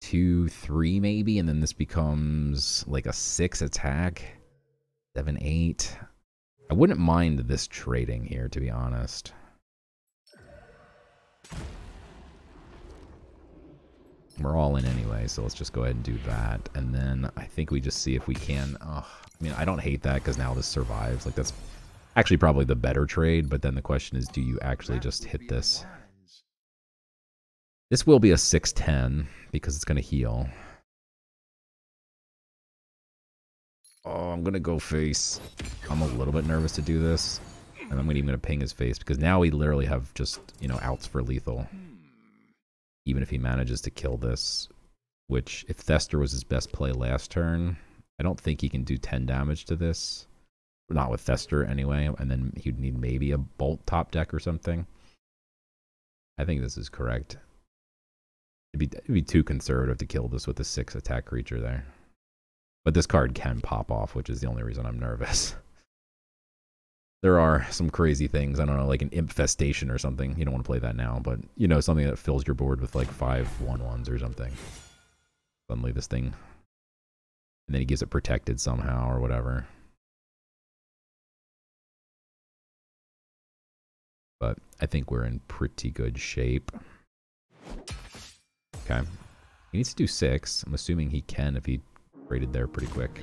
2, 3 maybe, and then this becomes like a 6 attack. 7, 8. I wouldn't mind this trading here, to be honest. We're all in anyway, so let's just go ahead and do that. And then I think we just see if we can... I mean, I don't hate that because now this survives. Like, that's actually probably the better trade, but then the question is, do you actually just hit this? This will be a 6/10 because it's going to heal. Oh, I'm going to go face. I'm a little bit nervous to do this. And I'm even going to ping his face because now we literally have just, you know, outs for lethal. Even if he manages to kill this, which if Thester was his best play last turn, I don't think he can do 10 damage to this. Not with Thester anyway, and then he'd need maybe a Bolt top deck or something. I think this is correct. It'd be too conservative to kill this with a 6 attack creature there. But this card can pop off, which is the only reason I'm nervous. There are some crazy things. I don't know, like an Infestation or something. You don't want to play that now, but, you know, something that fills your board with like 5 1/1s or something. Suddenly this thing... And then he gives it protected somehow or whatever. But I think we're in pretty good shape. Okay. He needs to do 6. I'm assuming he can if he traded there pretty quick.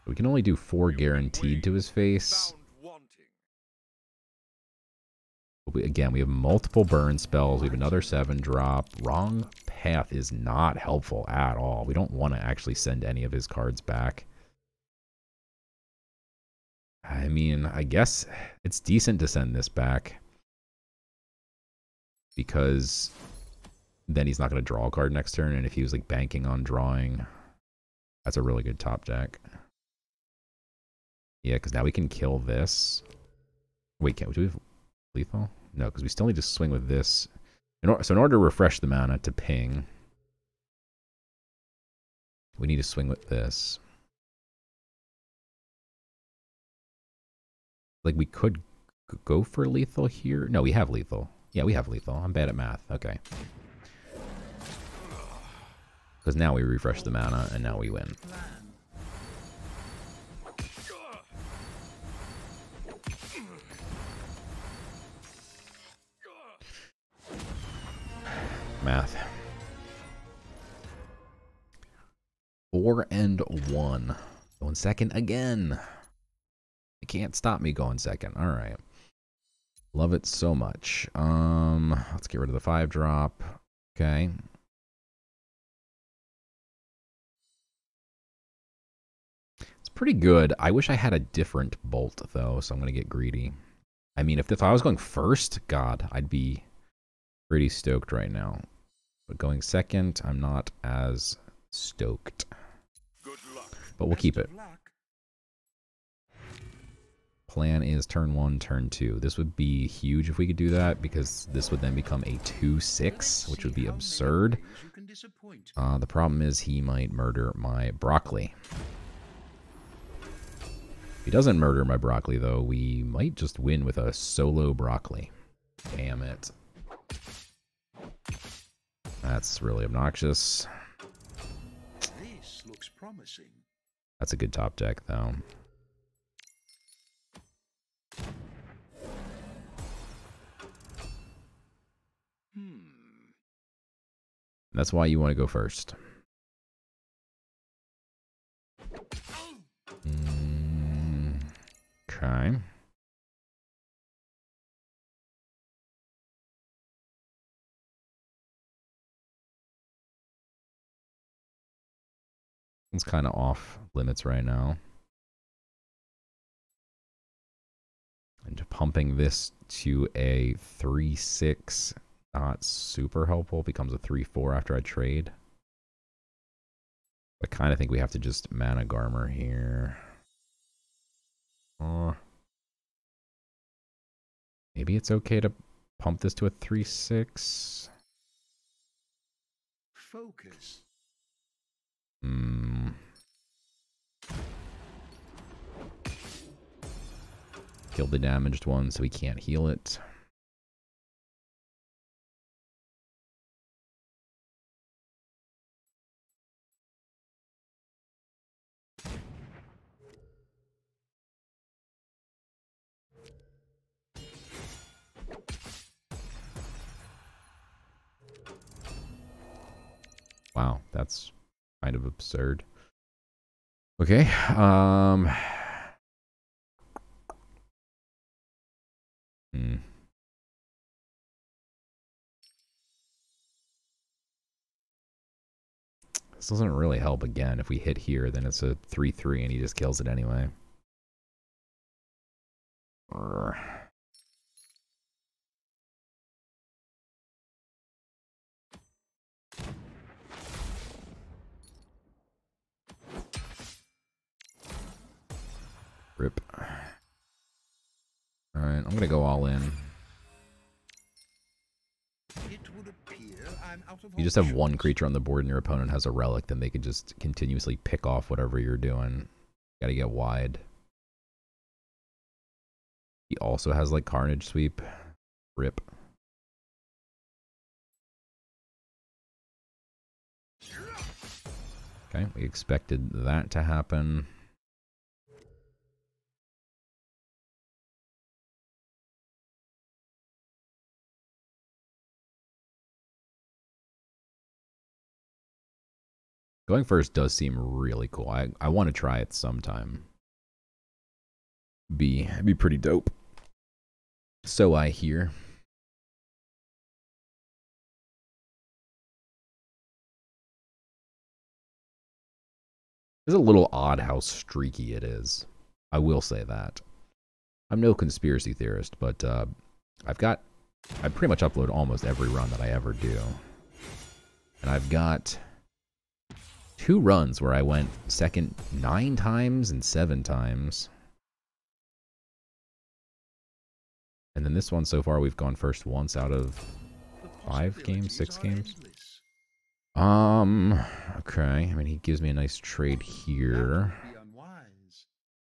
We can only do 4 guaranteed to his face. But again, we have multiple burn spells. We have another 7-drop. Wrong Path is not helpful at all. We don't want to actually send any of his cards back. I mean, I guess it's decent to send this back. Because then he's not going to draw a card next turn. And if he was like banking on drawing, that's a really good top deck. Yeah, because now we can kill this. Wait, can't we do lethal? No, because we still need to swing with this. So in order to refresh the mana to ping, we need to swing with this. Like, we could go for lethal here. No, we have lethal. Yeah, we have lethal. I'm bad at math. Okay. Because now we refresh the mana, and now we win. Math. 4-1. Going second again. You can't stop me going second. All right. Love it so much. Let's get rid of the 5-drop. Okay. It's pretty good. I wish I had a different bolt, though, so I'm going to get greedy. I mean, if I was going first, God, I'd be pretty stoked right now. But going second, I'm not as stoked. Good luck. But we'll keep it. Best of luck. Plan is turn 1, turn 2. This would be huge if we could do that, because this would then become a 2-6, which would be absurd. The problem is he might murder my broccoli. If he doesn't murder my broccoli, though, we might just win with a solo broccoli. Damn it. That's really obnoxious. This looks promising. That's a good top deck, though. That's why you want to go first. Okay. It's kind of off limits right now. And pumping this to a 3-6, not super helpful. Becomes a 3-4 after I trade. I kind of think we have to just mana Garmer here. Maybe it's okay to pump this to a 3-6. Focus. Kill the damaged one so he can't heal it. Wow, that's kind of absurd. Okay, This doesn't really help again. If we hit here, then it's a 3-3 and he just kills it anyway. Rip. Alright, I'm gonna go all in. It would appear I'm out of You just have options. one creature on the board and your opponent has a relic, then they could just continuously pick off whatever you're doing. Gotta get wide. He also has like Carnage Sweep. Rip. Okay, we expected that to happen. Going first does seem really cool. I want to try it sometime. It'd be pretty dope. So I hear. It's a little odd how streaky it is. I will say that. I'm no conspiracy theorist, but I pretty much upload almost every run that I ever do. And I've got 2 runs where I went second 9 times and 7 times. And then this one so far we've gone first once out of The 5 games, 6 possibilities games. are endless. Okay. I mean, he gives me a nice trade here. That would be unwise.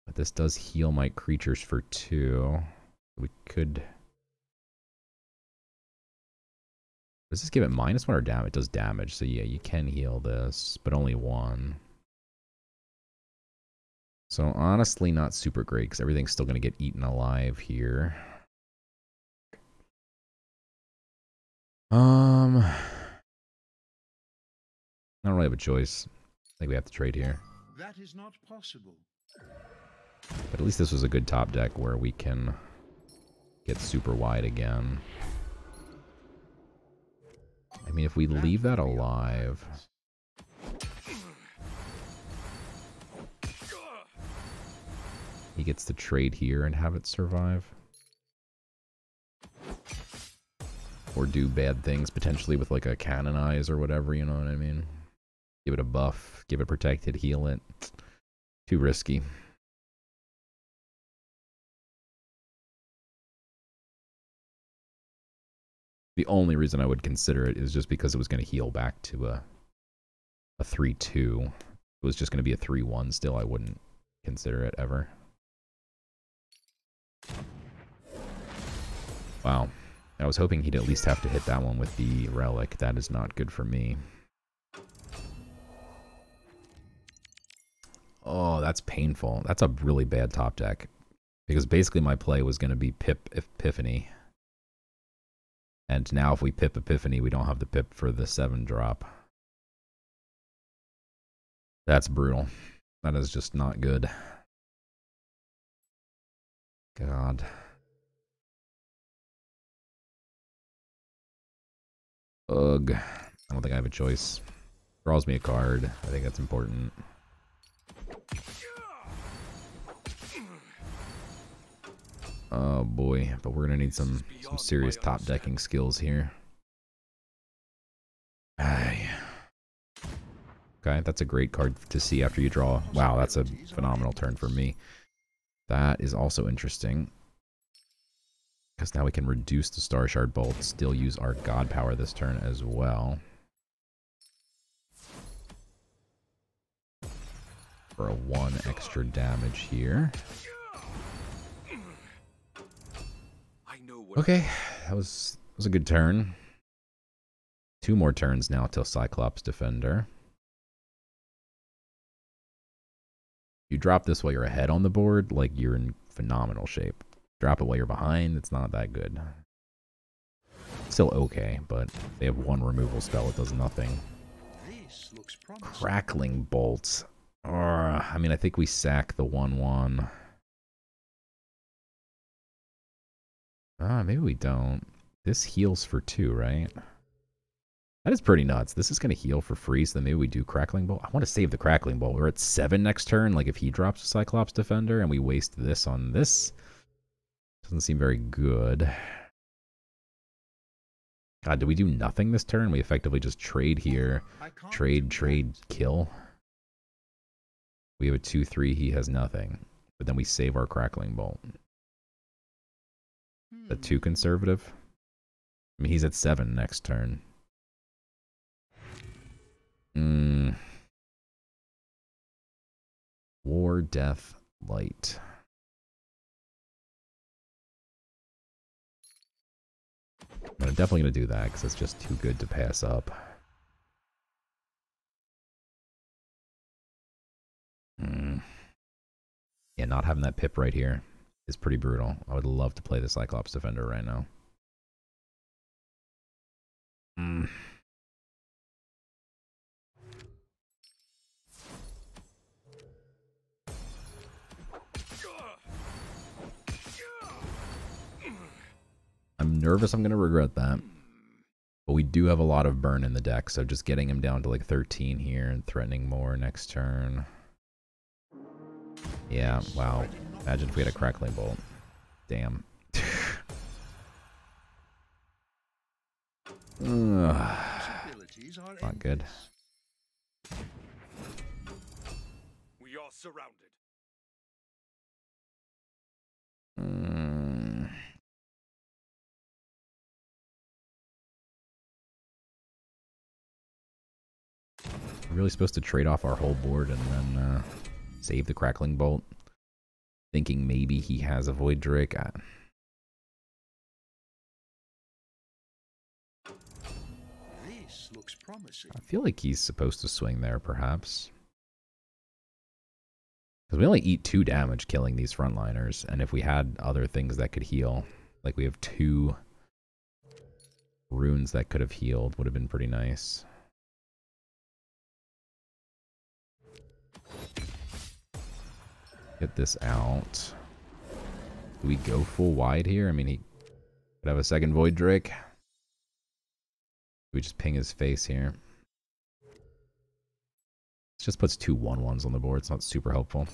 But this does heal my creatures for 2. We could... Does this give it -1 or damage? It does damage, so yeah, you can heal this, but only 1. So honestly, not super great, because everything's still going to get eaten alive here. I don't really have a choice. I think we have to trade here. That is not possible. But at least this was a good top deck where we can get super wide again. I mean, if we leave that alive... He gets to trade here and have it survive. Or do bad things, potentially with like a canonize or whatever, you know what I mean? Give it a buff, give it protected, heal it. Too risky. The only reason I would consider it is just because it was going to heal back to a 3-2. If it was just going to be a 3-1 still, I wouldn't consider it ever. Wow. I was hoping he'd at least have to hit that one with the relic. That is not good for me. Oh, that's painful. That's a really bad top deck. Because basically my play was going to be pip Epiphany. And now if we pip Epiphany, we don't have the pip for the 7-drop. That's brutal. That is just not good. God. Ugh. I don't think I have a choice. Draws me a card. I think that's important. Oh boy, but we're gonna need some serious top decking skills here. Okay, that's a great card to see after you draw. Wow, that's a phenomenal turn for me. That is also interesting. Because now we can reduce the Star Shard Bolt, still use our God Power this turn as well. For a 1 extra damage here. Okay, that was a good turn. 2 more turns now till Cyclops Defender. You drop this while you're ahead on the board, like you're in phenomenal shape. Drop it while you're behind, it's not that good. Still okay, but if they have 1 removal spell, it does nothing. This looks promising. Crackling Bolts. I mean, I think we sack the 1/1. Maybe we don't. This heals for 2, right? That is pretty nuts. This is going to heal for free, so then maybe we do Crackling Bolt. I want to save the Crackling Bolt. We're at 7 next turn. Like, if he drops a Cyclops Defender and we waste this on this, doesn't seem very good. God, do we do nothing this turn? We effectively just trade here. Trade, kill. We have a 2/3. He has nothing. But then we save our Crackling Bolt. Is that too conservative? I mean, he's at 7 next turn. War, Death, Light. I'm definitely going to do that because it's just too good to pass up. Yeah, not having that pip right here is pretty brutal. I would love to play the Cyclops Defender right now. I'm nervous I'm going to regret that. But we do have a lot of burn in the deck, so just getting him down to like 13 here and threatening more next turn. Yeah, wow. Imagine if we had a Crackling Bolt. Damn. Not good. We are surrounded. We're really supposed to trade off our whole board and then save the Crackling Bolt. Thinking maybe he has a Void Drake. This looks promising. I feel like he's supposed to swing there, perhaps. Because we only eat 2 damage killing these frontliners, and if we had other things that could heal, like we have 2 runes that could have healed, would have been pretty nice. Get this out. Do we go full wide here? I mean, he could have a second Void Drake. We just ping his face here. It just puts 2 1/1s on the board. It's not super helpful.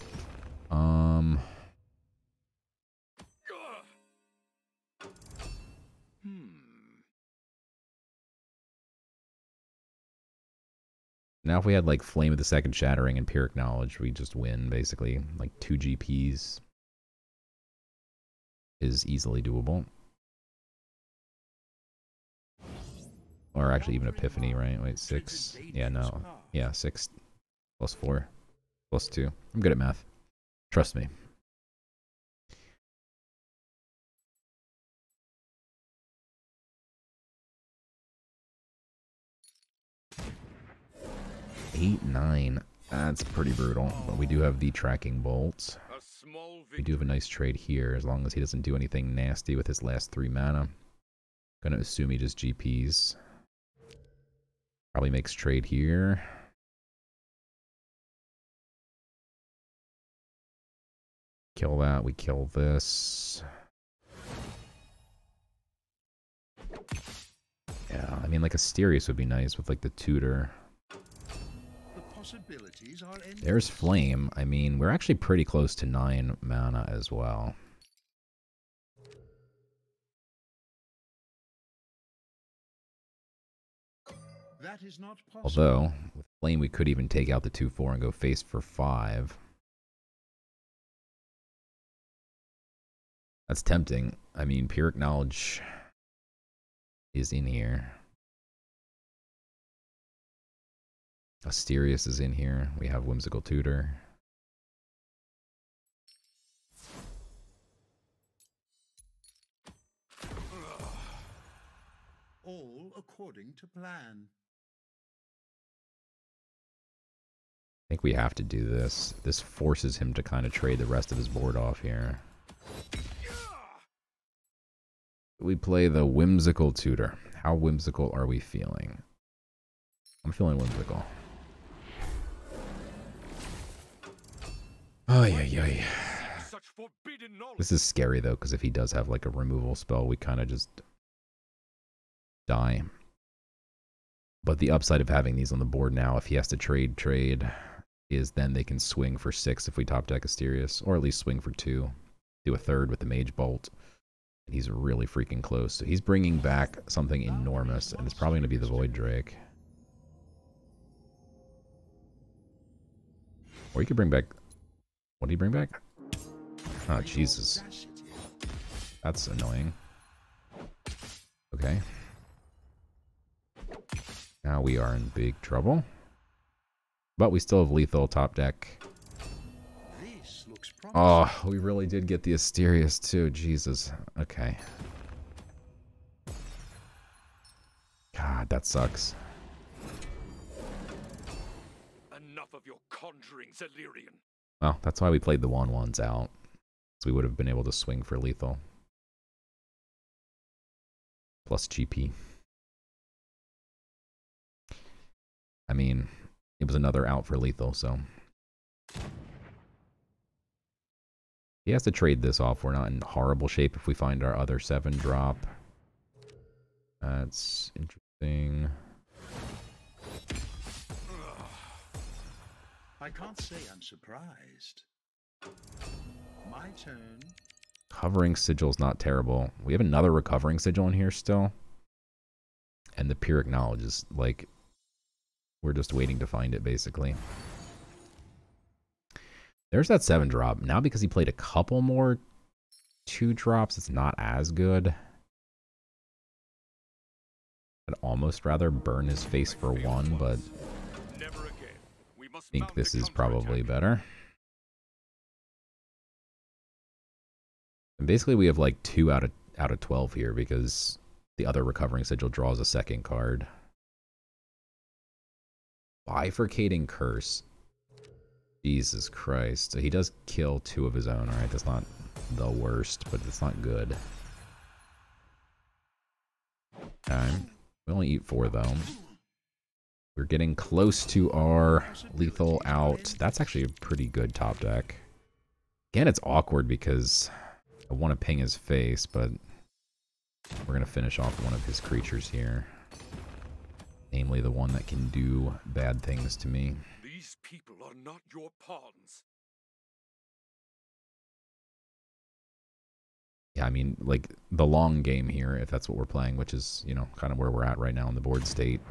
Now if we had like Flame of the Second Shattering and Pyrrhic Knowledge, we just win basically. Like 2 GPs is easily doable. Or actually even Epiphany, right? Wait, 6. Yeah, no. Yeah, 6 plus 4 plus 2. I'm good at math. Trust me. Eight, 9. That's pretty brutal. But we do have the Tracking Bolt. We do have a nice trade here, as long as he doesn't do anything nasty with his last 3 mana. Gonna assume he just GPs. Probably makes trade here. Kill that, we kill this. Yeah, I mean, like Asterius would be nice with like the tutor. There's Flame. I mean, we're actually pretty close to 9 mana as well. That is not possible. Although, with Flame, we could even take out the 2/4 and go face for 5. That's tempting. I mean, Pyrrhic Knowledge is in here. Asterius is in here. We have Whimsical Tutor. All according to plan. I think we have to do this. This forces him to kind of trade the rest of his board off here. We play the Whimsical Tutor. How whimsical are we feeling? I'm feeling whimsical. Oh, yeah. This is scary, though, because if he does have, like, a removal spell, we kind of just die. But the upside of having these on the board now, if he has to trade, is then they can swing for 6 if we top deck Asterius, or at least swing for 2. Do a third with the Mage Bolt. And he's really freaking close. So he's bringing back something enormous, and it's probably going to be the Void Drake. Or you could bring back... What did he bring back? Oh, Jesus. That's annoying. Okay. Now we are in big trouble. But we still have lethal top deck. Oh, we really did get the Asterius too. Jesus. Okay. God, that sucks. Enough of your conjuring, Zelirian. Well, that's why we played the 1/1s out. So we would have been able to swing for lethal. Plus GP. I mean, it was another out for lethal, so... He has to trade this off. We're not in horrible shape if we find our other 7 drop. That's interesting. I can't say I'm surprised. My turn. Covering Sigil's not terrible. We have another Recovering Sigil in here still. And the Pyrrhic Knowledge is like... We're just waiting to find it, basically. There's that 7 drop. Now because he played a couple more 2 drops, it's not as good. I'd almost rather burn his face for 1, but... Never again. think this is probably better. And basically we have like 2 out of 12 here because the other recovering sigil draws a second card. Bifurcating Curse. Jesus Christ. So he does kill 2 of his own. Alright, that's not the worst, but it's not good. Okay. We only eat 4 though. We're getting close to our lethal out. That's actually a pretty good top deck. Again, it's awkward because I want to ping his face, but we're going to finish off one of his creatures here. Namely, the one that can do bad things to me. These people are not your pawns. Yeah, I mean, like, the long game here, if that's what we're playing, which is, you know, kind of where we're at right now in the board state,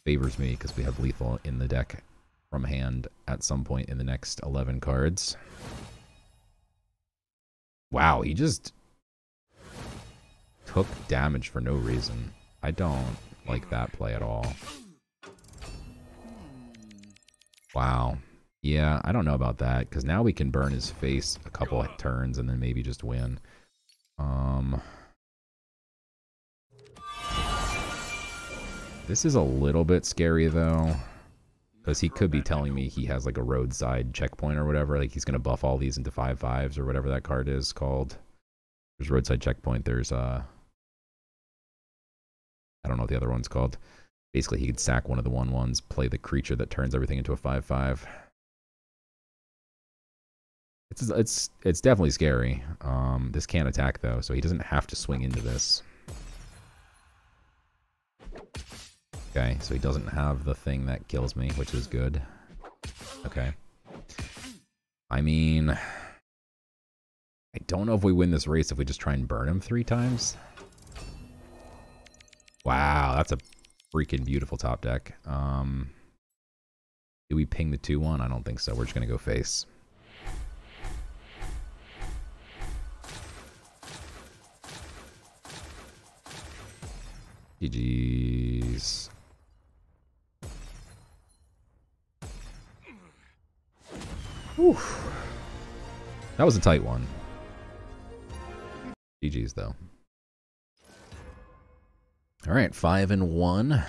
favors me because we have lethal in the deck from hand at some point in the next 11 cards. Wow, he just took damage for no reason. I don't like that play at all. Wow. Yeah, I don't know about that, because now we can burn his face a couple of turns and then maybe just win. This is a little bit scary, though, because he could be telling me he has, like, a roadside checkpoint or whatever. Like, he's going to buff all these into 5/5s or whatever that card is called. There's roadside checkpoint. There's, I don't know what the other one's called. Basically, he could sack one of the 1/1s, play the creature that turns everything into a 5/5. It's definitely scary. This can't attack, though, so he doesn't have to swing into this. Okay, so he doesn't have the thing that kills me, which is good. Okay. I mean, I don't know if we win this race if we just try and burn him 3 times. Wow, that's a freaking beautiful top deck. Do we ping the 2/1? I don't think so. We're just going to go face. GG's. Whew. That was a tight one. GG's though. All right, 5-1.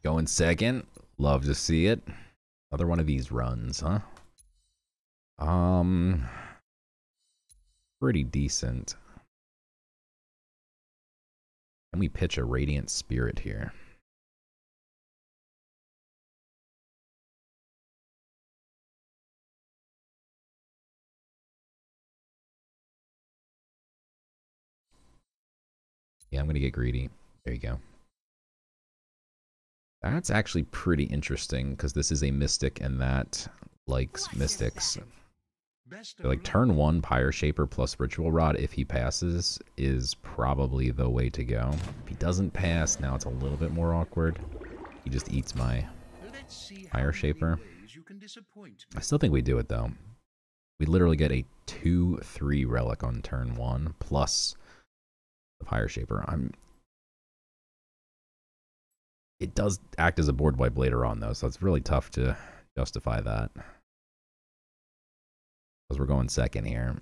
Going second. Love to see it. Another one of these runs, huh? Pretty decent. Can we pitch a Radiant Spirit here? Yeah, I'm going to get greedy. There you go. That's actually pretty interesting because this is a Mystic and that likes Mystics. So like turn 1 Pyre Shaper plus Ritual Rod if he passes is probably the way to go. If he doesn't pass, now it's a little bit more awkward. He just eats my Pyre Shaper. I still think we do it though. We literally get a 2/3 relic on turn 1 plus the Pyre Shaper. It does act as a board wipe later on though, so it's really tough to justify that. Because we're going second here.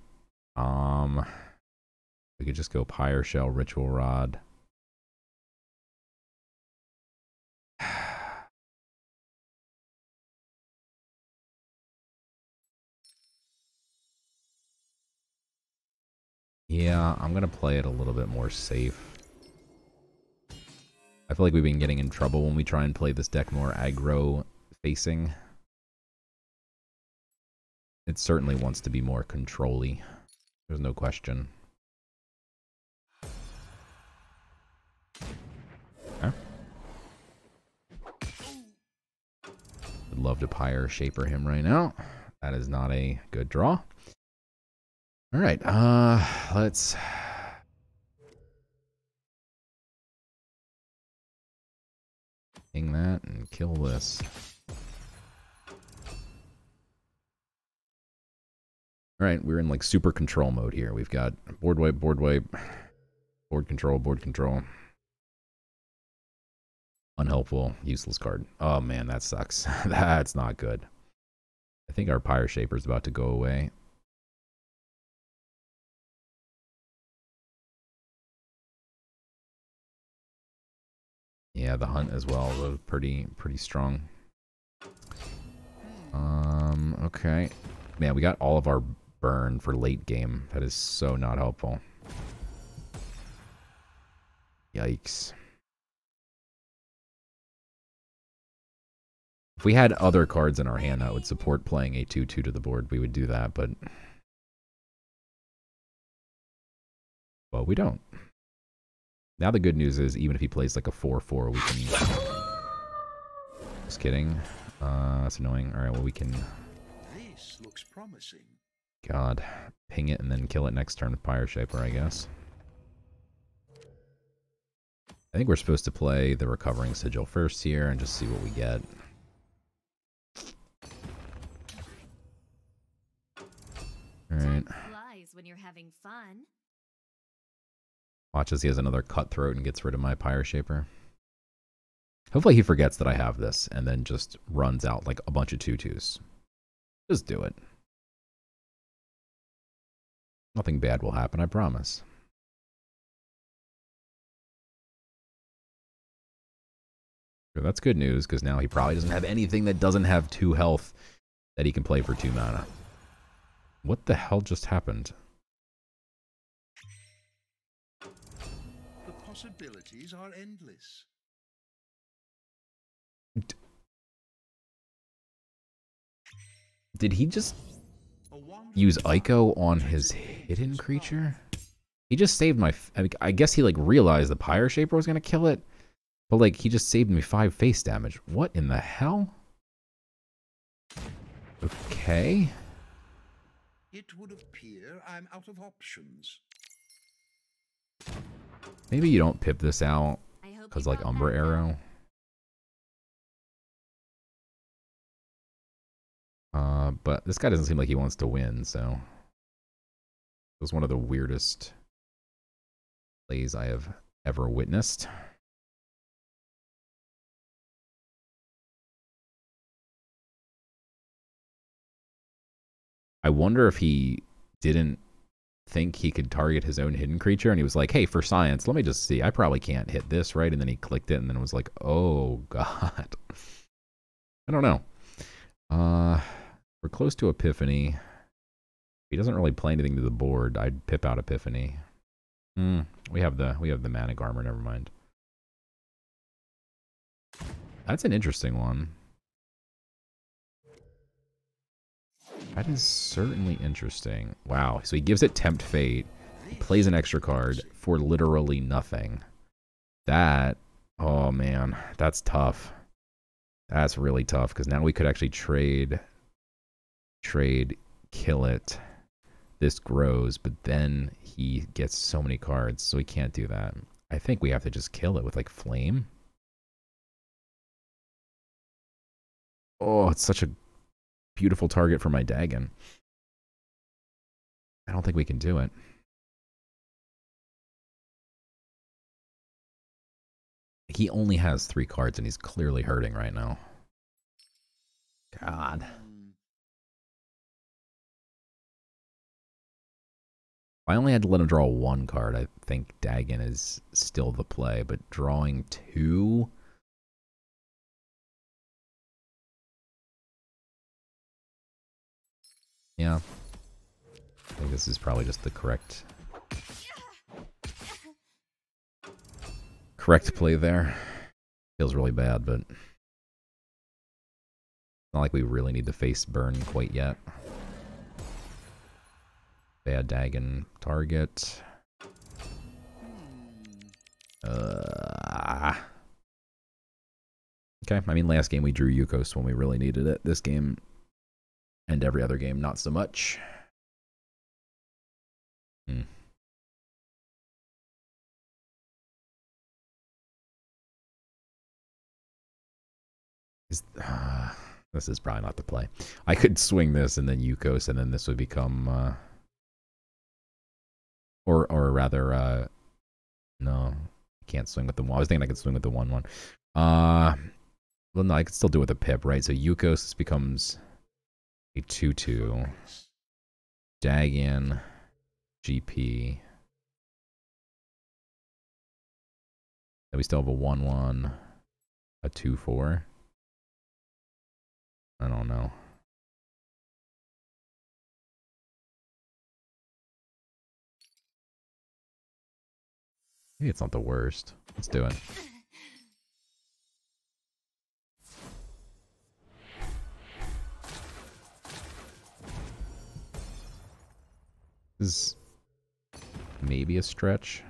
We could just go Pyre Shell, Ritual Rod. Yeah, I'm going to play it a little bit more safe. I feel like we've been getting in trouble when we try and play this deck more aggro facing. It certainly wants to be more control-y. There's no question. Okay. Would love to Pyre Shaper him right now. That is not a good draw. All right, let's ping that and kill this. All right, we're in like super control mode here. We've got board wipe, board control, board control. Unhelpful, useless card. Oh man, that sucks. That's not good. I think our Pyre Shaper is about to go away. Yeah, the Hunt as well was pretty strong. Okay. Man, we got all of our burn for late game. That is so not helpful. Yikes. If we had other cards in our hand that would support playing a 2/2 to the board, we would do that, but... well, we don't. Now the good news is, even if he plays like a 4/4, we can... just kidding. That's annoying. Alright, well we can... This looks promising. God. Ping it and then kill it next turn with Pyre Shaper, I guess. I think we're supposed to play the Recovering Sigil first here and just see what we get. Alright. Flies when you're having fun. Watch as he has another Cutthroat and gets rid of my Pyre Shaper. Hopefully he forgets that I have this and then just runs out like a bunch of 2/2s. Just do it. Nothing bad will happen, I promise. So that's good news, because now he probably doesn't have anything that doesn't have 2 health that he can play for 2 mana. What the hell just happened? The possibilities are endless. Did he just use Ico on his hidden creature? He just saved my... I guess he like realized the Pyre Shaper was going to kill it. But like, he just saved me 5 face damage. What in the hell? Okay. It would appear I'm out of options. Maybe you don't pip this out. I hope Because you like got Umbra that Arrow. But this guy doesn't seem like he wants to win, so... it was one of the weirdest plays I have ever witnessed. I wonder if he didn't think he could target his own hidden creature, and he was like, hey, for science, let me just see. I probably can't hit this, right? And then he clicked it, and then it was like, oh, God. I don't know. We're close to Epiphany. If he doesn't really play anything to the board, I'd pip out Epiphany. We have the Manic Armor, never mind. That's an interesting one. That is certainly interesting. Wow. So he gives it Tempt Fate. He plays an extra card for literally nothing. That, oh man, that's tough. That's really tough, because now we could actually trade, kill it. This grows, but then he gets so many cards, so he can't do that. I think we have to just kill it with like Flame. Oh, it's such a beautiful target for my Dagon. I don't think we can do it. He only has 3 cards and he's clearly hurting right now. God. If I only had to let him draw 1 card, I think Dagon is still the play, but drawing 2... yeah. I think this is probably just the correct play there. Feels really bad, but it's not like we really need to face burn quite yet. Bad Dagon target. Okay, I mean, last game we drew Yukos when we really needed it. This game and every other game, not so much. This is probably not the play. I could swing this and then Yukos, and then this would become... or rather, no. I can't swing with the 1. I was thinking I could swing with the 1/1. Well, no, I could still do it with a pip, right? So Yukos becomes a 2/2. Dagon, GP. Then we still have a 1/1, a 2/4. I don't know. Maybe it's not the worst. Let's do it. This is maybe a stretch.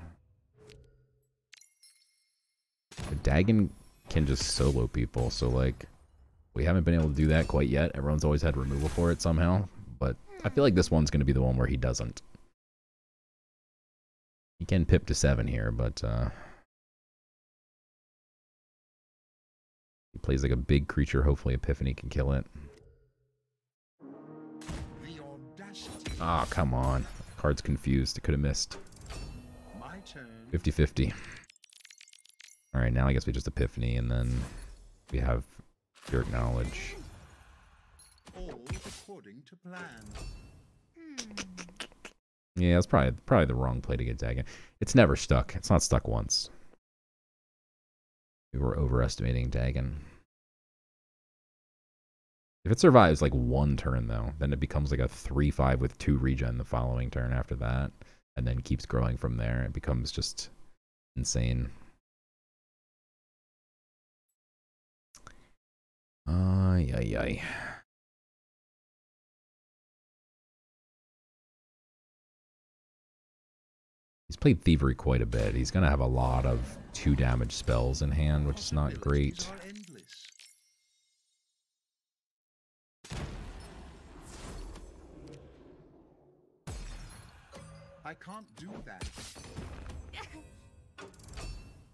The Dagon can just solo people, so like we haven't been able to do that quite yet. Everyone's always had removal for it somehow, but I feel like this one's going to be the one where he doesn't. He can pip to 7 here, but he plays like a big creature. Hopefully Epiphany can kill it. Ah, oh, come on. Card's confused. It could have missed. 50-50. Alright, now I guess we just Epiphany, and then we have Pure Knowledge. All according to plan. Yeah, it's probably the wrong play to get Dagon. It's never stuck. It's not stuck once. We were overestimating Dagon. If it survives like one turn, though, then it becomes like a 3/5 with 2 regen the following turn after that, and then keeps growing from there. It becomes just insane. Ay. He's played Thievery quite a bit. He's going to have a lot of 2 damage spells in hand, which is not great. I can't do that.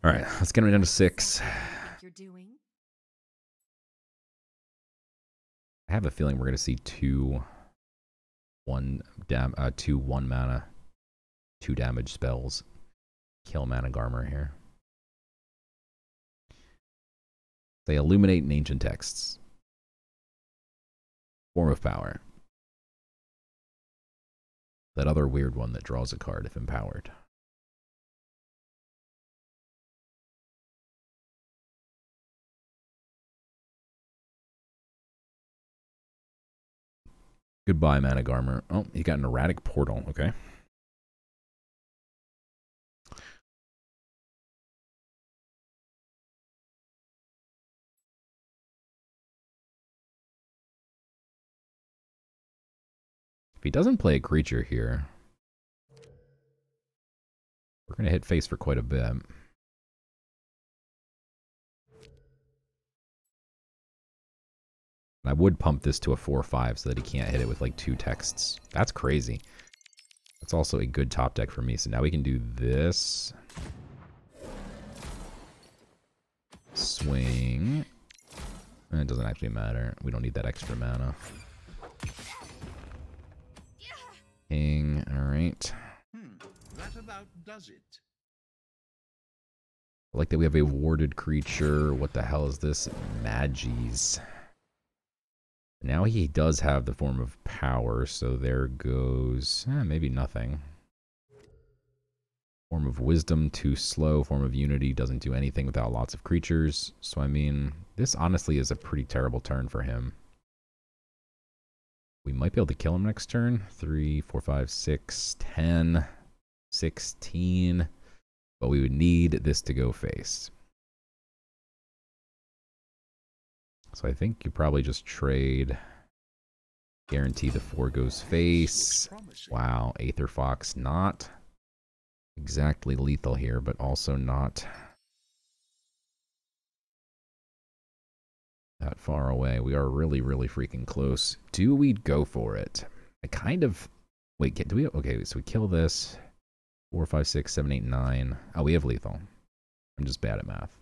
All right, let's get him down to 6. You're doing? I have a feeling we're going to see 2 1 mana 2 damage spells kill Mana Garmer here. They illuminate in ancient texts. Form of power. That other weird one that draws a card if empowered. Goodbye, Mana Garmer. Oh, he got an erratic portal. Okay. If he doesn't play a creature here, we're going to hit face for quite a bit. I would pump this to a 4/5 so that he can't hit it with like 2 texts. That's crazy. That's also a good top deck for me. So now we can do this. Swing. And it doesn't actually matter. We don't need that extra mana. King. Alright. That about does it. I like that we have a warded creature. What the hell is this? Magies. Now he does have the form of power, so there goes maybe nothing. Form of wisdom, too slow. Form of unity doesn't do anything without lots of creatures. So I mean, this honestly is a pretty terrible turn for him. We might be able to kill him next turn. 3, 4, 5, 6, 10, 16. But we would need this to go face. So I think you probably just trade. Guarantee the 4 goes face. Wow, Aether Fox not exactly lethal here, but also not that far away. We are really, really freaking close. Do we go for it? I kind of... Wait, do we... Okay, so we kill this. 4, 5, 6, 7, 8, 9. Oh, we have lethal. I'm just bad at math.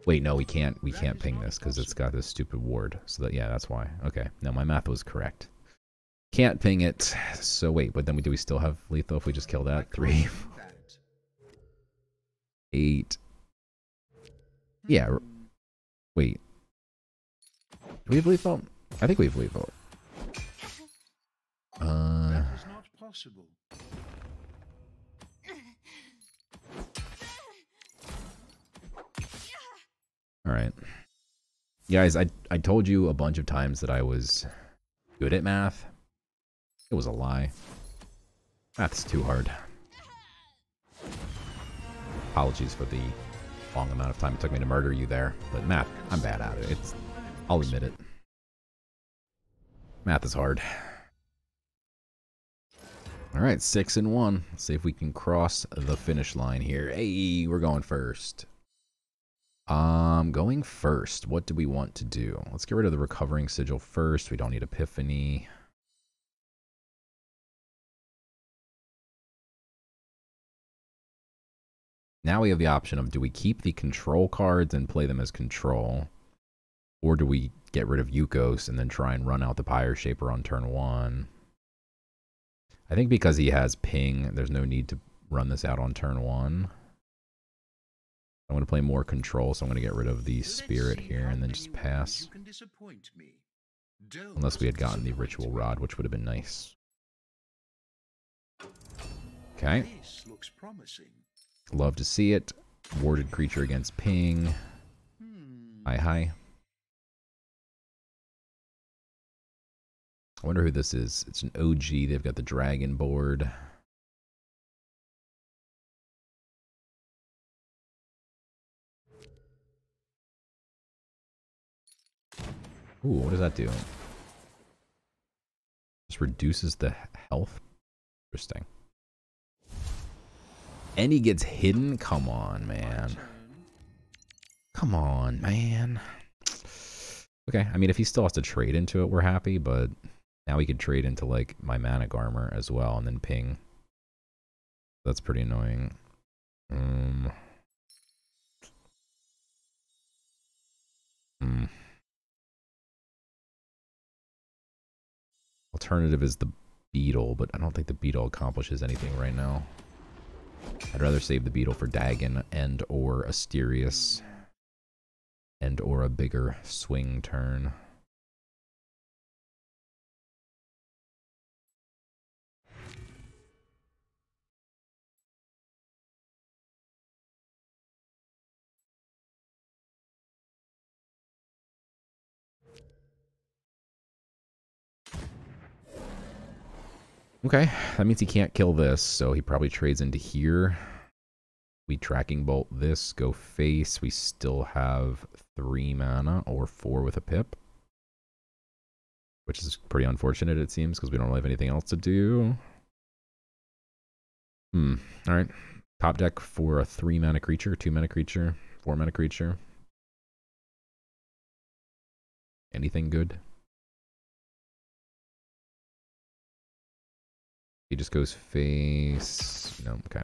Wait, no, we can't ping this because it's got this stupid ward. So that, yeah, that's why. Okay, no, my math was correct. Can't ping it. So wait, but then do we still have lethal if we just kill that? 3, 8. Yeah. Wait. Do we have lethal? I think we have lethal. That was not possible. Alright. Guys, I told you a bunch of times that I was good at math. It was a lie. Math's too hard. Apologies for the long amount of time it took me to murder you there. But math, I'm bad at it. I'll admit it. Math is hard. Alright, 6-1. Let's see if we can cross the finish line here. Hey, we're going first. Going first. What do we want to do? Let's get rid of the recovering sigil first. We don't need Epiphany. Now we have the option of, do we keep the control cards and play them as control? Or do we get rid of Yukos and then try and run out the Pyre Shaper on turn 1? I think because he has ping, there's no need to run this out on turn 1. I'm going to play more control, so I'm going to get rid of the spirit here and then just pass. Unless we had gotten the ritual rod, which would have been nice. Okay. Love to see it. Warded creature against ping. Hi, hi. I wonder who this is. It's an OG. They've got the dragon board. Ooh, what does that do? Just reduces the health. Interesting. And he gets hidden? Come on, man. Come on, man. Okay, I mean, if he still has to trade into it, we're happy, but now we could trade into, like, my Manic Armor as well, and then ping. That's pretty annoying. Alternative is the Beetle, but I don't think the Beetle accomplishes anything right now. I'd rather save the Beetle for Dagon and or Asterius and or a bigger swing turn. Okay, that means he can't kill this, so he probably trades into here. We tracking bolt this, go face. We still have 3 mana or 4 with a pip. Which is pretty unfortunate, it seems, because we don't really have anything else to do. Alright. Top deck for a 3 mana creature, 2 mana creature, 4 mana creature. Anything good? He just goes face. No, okay.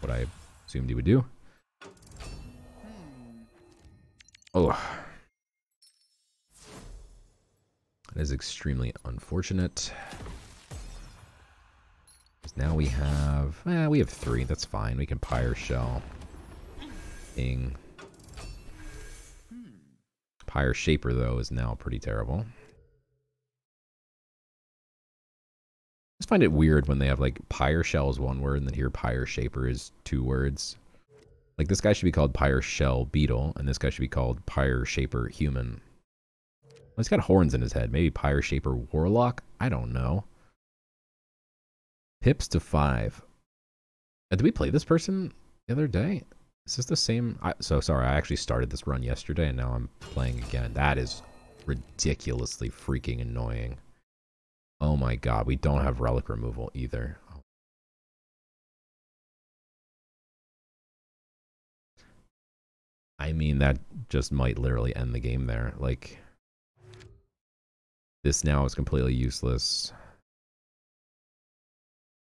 What I assumed he would do. Oh. That is extremely unfortunate. Now we have 3. That's fine. We can Pyre Shell. Ding. Pyre Shaper, though, is now pretty terrible. I just find it weird when they have, like, Pyre Shell is 1 word, and then here Pyre Shaper is 2 words. Like, this guy should be called Pyre Shell Beetle, and this guy should be called Pyre Shaper Human. Well, he's got horns in his head. Maybe Pyre Shaper Warlock? I don't know. Pips to 5. Did we play this person the other day? Is this the same? So sorry, I actually started this run yesterday, and now I'm playing again. That is ridiculously freaking annoying. Oh my god, we don't have relic removal either. I mean, that just might literally end the game there. Like, this now is completely useless.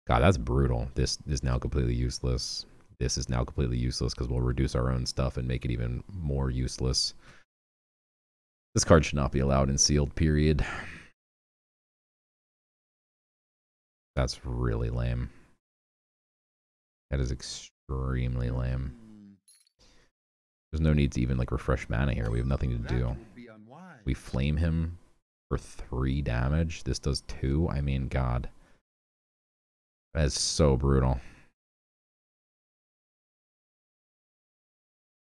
God, that's brutal. This is now completely useless. This is now completely useless because we'll reduce our own stuff and make it even more useless. This card should not be allowed in sealed, period. That's really lame. That is extremely lame. There's no need to even like refresh mana here. We have nothing to do. We flame him for 3 damage. This does 2. I mean, God. That is so brutal.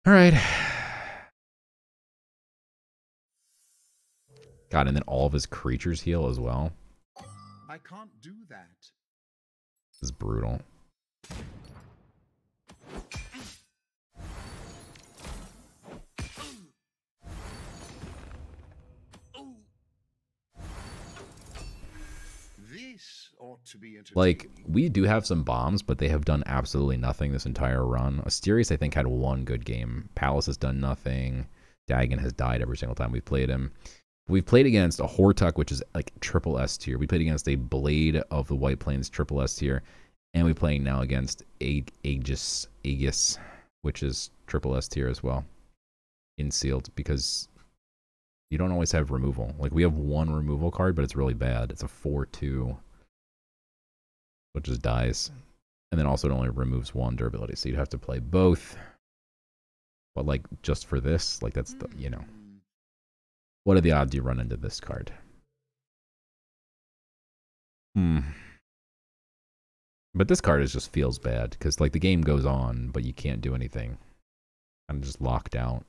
Alright. God, and then all of his creatures heal as well. I can't do that. This is brutal. This ought to be like, we do have some bombs, but they have done absolutely nothing this entire run. Asterius, I think, had 1 good game. Palace has done nothing. Dagon has died every single time we've played him. We've played against a Hortuck, which is like triple S tier. We played against a Blade of the White Plains, triple S tier. And we're playing now against Aegis, which is triple S tier as well. In sealed, because you don't always have removal. Like, we have 1 removal card, but it's really bad. It's a 4/2, which just dies. And then also it only removes 1 durability, so you'd have to play both. But, like, just for this, like, that's the, you know. What are the odds you run into this card? But this card just feels bad, because, like, the game goes on, but you can't do anything. I'm just locked out.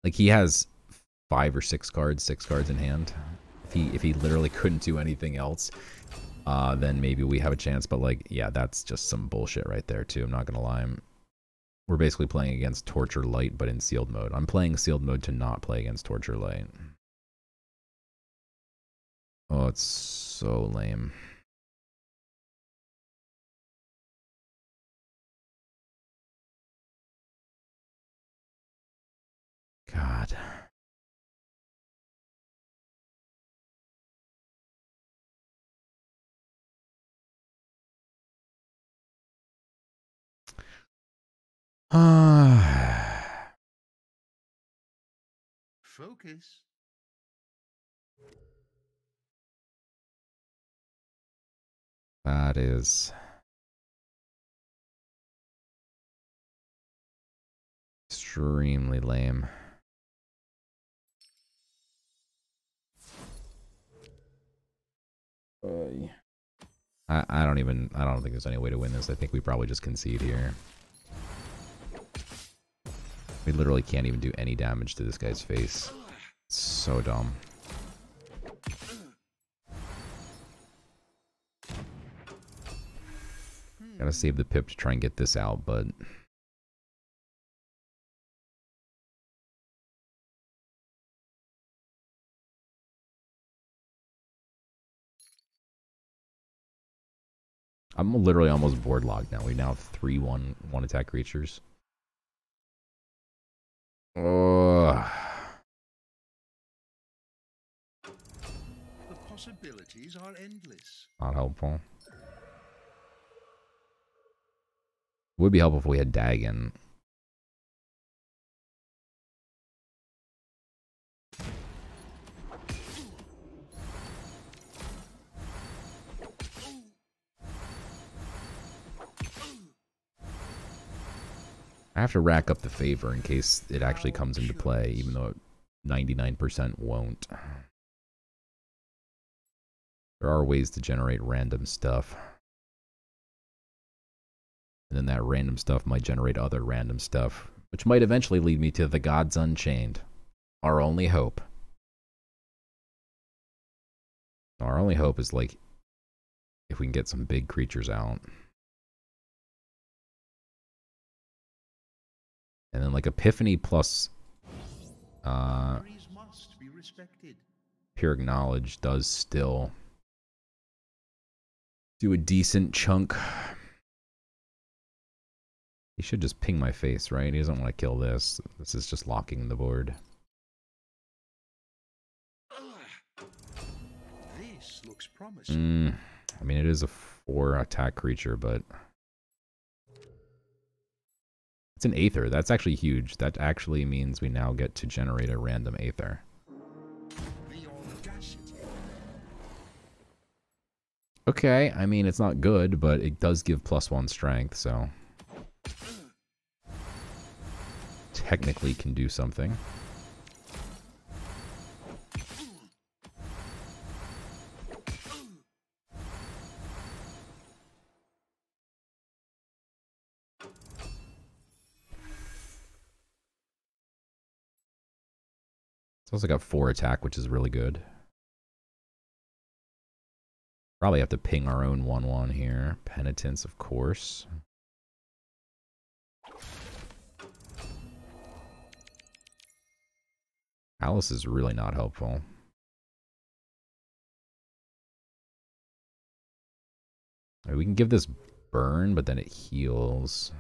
Like, he has 5 or 6 cards, 6 cards in hand. If he literally couldn't do anything else, then maybe we have a chance. But, like, yeah, that's just some bullshit right there, too. I'm not going to lie. We're basically playing against Torture Light, but in sealed mode. I'm playing sealed mode to not play against Torture Light. Oh, it's so lame. God. Focus. That is extremely lame. I don't think there's any way to win this. I think we probably just concede here. We literally can't even do any damage to this guy's face. It's so dumb. Gotta save the pip to try and get this out, but I'm literally almost board locked now. We now have 3 one attack creatures. Oh. The possibilities are endless. Not helpful. Would be helpful if we had Dagon. I have to rack up the favor in case it actually comes into play, even though 99% won't. There are ways to generate random stuff. And then that random stuff might generate other random stuff, which might eventually lead me to the Gods Unchained. Our only hope. Our only hope is, like, if we can get some big creatures out. And then, like, Epiphany plus Pure Knowledge does still do a decent chunk. He should just ping my face, right? He doesn't want to kill this. This is just locking the board. This looks promising. I mean, it is a 4 attack creature, but it's an Aether. That's actually huge. That actually means we now get to generate a random Aether. Okay, I mean, it's not good, but it does give +1 strength, so. technically can do something. It's also got 4 attack, which is really good. Probably have to ping our own 1/1 here. Penitence, of course. Alice is really not helpful. We can give this burn, but then it heals.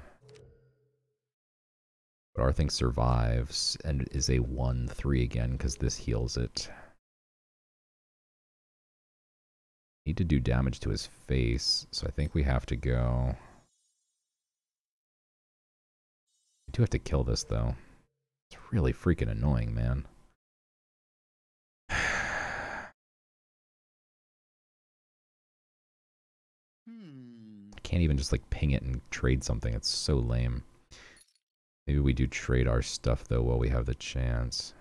But our thing survives and is a 1/3 again because this heals it. Need to do damage to his face, so I think we have to go. We do have to kill this though. It's really freaking annoying, man. I can't even just like ping it and trade something. It's so lame. Maybe we do trade our stuff though while we have the chance.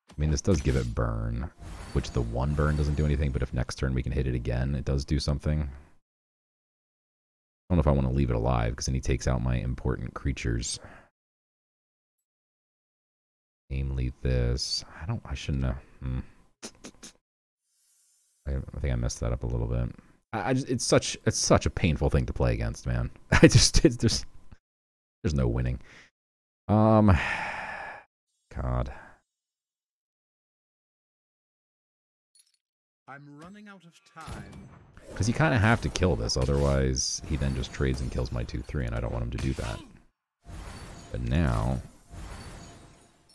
I mean, this does give it burn, which the 1 burn doesn't do anything, but if next turn we can hit it again, it does do something. I don't know if I want to leave it alive, because then he takes out my important creatures. Namely this. I shouldn't have. I think I messed that up a little bit. It's such a painful thing to play against, man. There's no winning. God. I'm running out of time. Because you kind of have to kill this, otherwise he then just trades and kills my 2/3, and I don't want him to do that. But now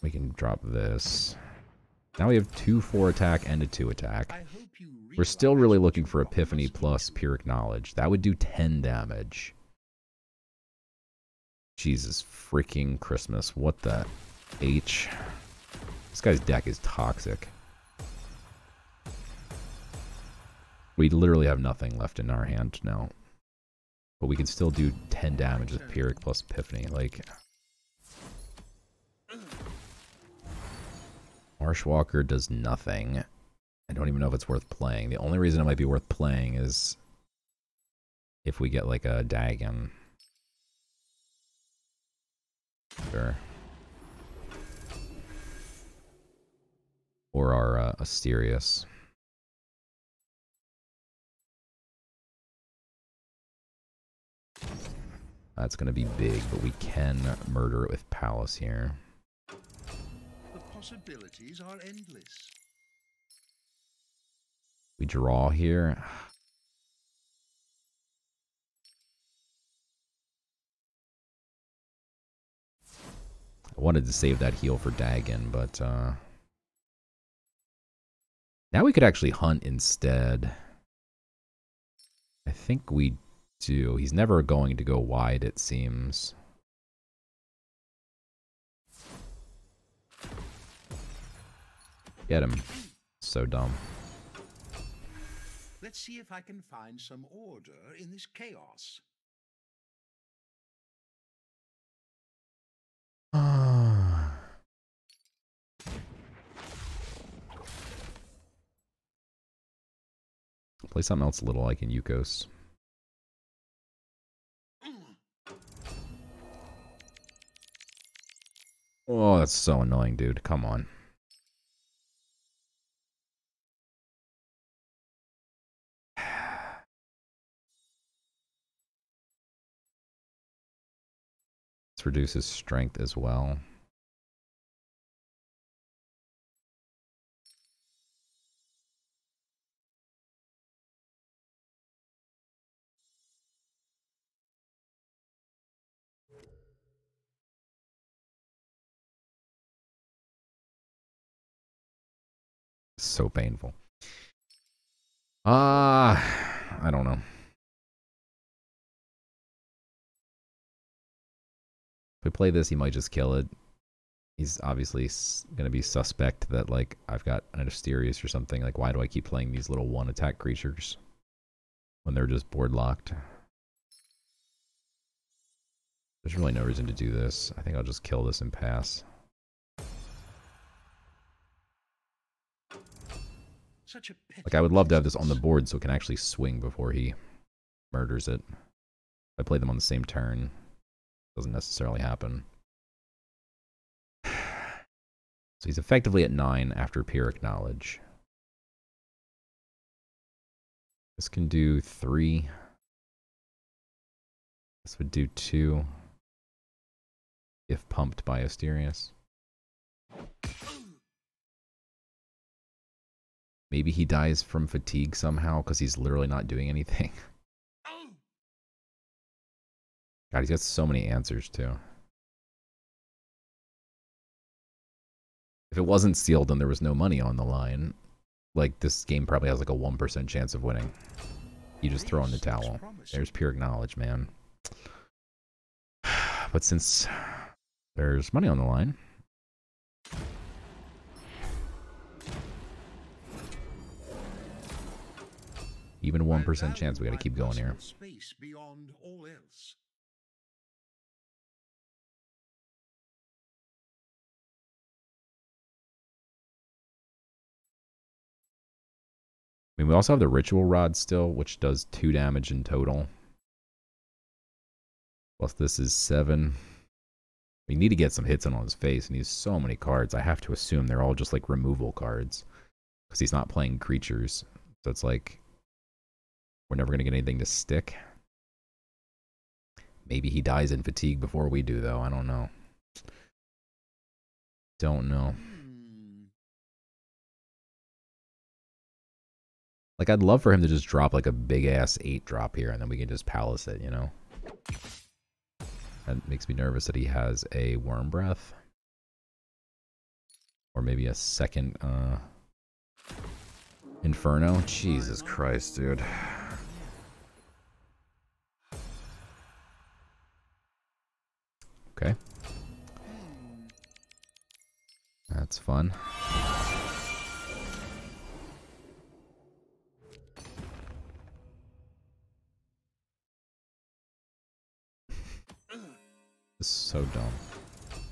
we can drop this. Now we have 2/4 attack and a 2 attack. We're still really looking for Epiphany plus Pyrrhic Knowledge. That would do 10 damage. Jesus freaking Christmas. What the H? This guy's deck is toxic. We literally have nothing left in our hand now. But we can still do 10 damage with Pyrrhic plus Epiphany. Like, Marshwalker does nothing. I don't even know if it's worth playing. The only reason it might be worth playing is if we get like a Dagon. Sure. Or our Asterius. That's going to be big, but we can murder it with Palace here. The possibilities are endless. We draw here. I wanted to save that heal for Dagon, but now we could actually hunt instead. I think we do. He's never going to go wide, it seems. Get him. So dumb. Let's see if I can find some order in this chaos. Play something else little like in Yukos. Oh, that's so annoying, dude. Come on. This reduces strength as well. So painful. I don't know. If we play this, he might just kill it. He's obviously going to be suspect that, like, I've got an Asterius or something. Like, why do I keep playing these little 1 attack creatures? when they're just board locked. There's really no reason to do this. I think I'll just kill this and pass. Like, I would love to have this on the board so it can actually swing before he murders it. If I play them on the same turn, doesn't necessarily happen. So he's effectively at 9 after Pyrrhic Knowledge. This can do 3. This would do 2. If pumped by Asterius. Maybe he dies from fatigue somehow because he's literally not doing anything. God, he's got so many answers too. If it wasn't sealed and there was no money on the line, like, this game probably has like a 1% chance of winning. You just throw in the towel. There's Pyrrhic Knowledge, man. But since there's money on the line, even 1% chance, we gotta keep going here. Space beyond all else. I mean, we also have the Ritual Rod still, which does 2 damage in total. Plus this is 7. We need to get some hits on his face, and he has so many cards. I have to assume they're all just like removal cards, because he's not playing creatures. So it's like, we're never going to get anything to stick. Maybe he dies in fatigue before we do, though. I don't know. Don't know. Like, I'd love for him to just drop like a big-ass 8-drop here, and then we can just palace it, you know? That makes me nervous that he has a Worm Breath. Or maybe a second Inferno. Jesus Christ, dude. Okay. That's fun. This is so dumb.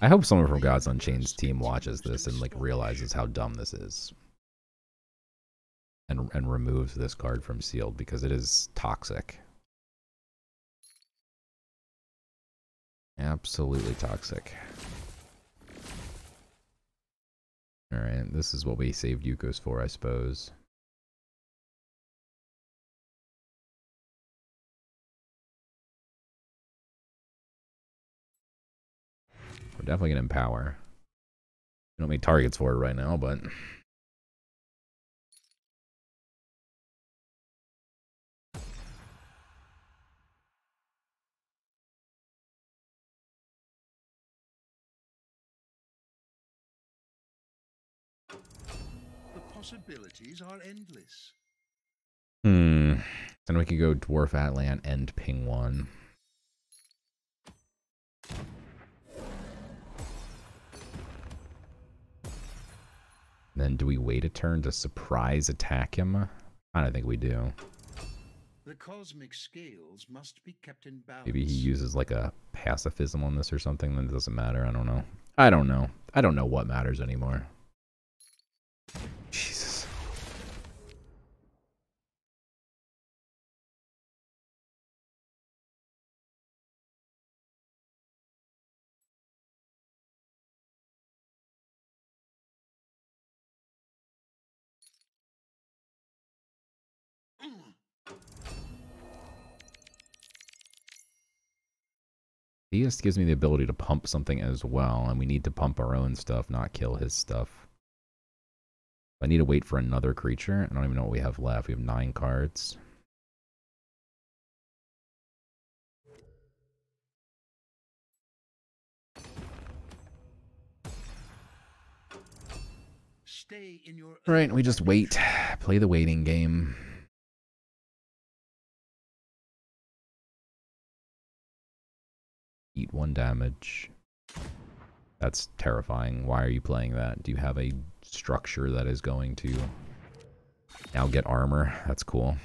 I hope someone from Gods Unchained's team watches this and like realizes how dumb this is. And removes this card from sealed, because it is toxic. Absolutely toxic. Alright, this is what we saved Yukos for, I suppose. We're definitely going to empower. We don't make targets for it right now, but... The possibilities are endless. Then we could go Dwarf Atlan and ping 1. Then do we wait a turn to surprise attack him? I don't think we do. The cosmic scales must be kept in balance. Maybe he uses like a pacifism on this or something, then it doesn't matter. I don't know. I don't know. I don't know what matters anymore. Jesus. He just gives me the ability to pump something as well, and we need to pump our own stuff, not kill his stuff. I need to wait for another creature. I don't even know what we have left. We have 9 cards. Stay in your Right, we just wait. Play the waiting game. Eat 1 damage. That's terrifying. Why are you playing that? Do you have a structure that is going to now get armor? That's cool.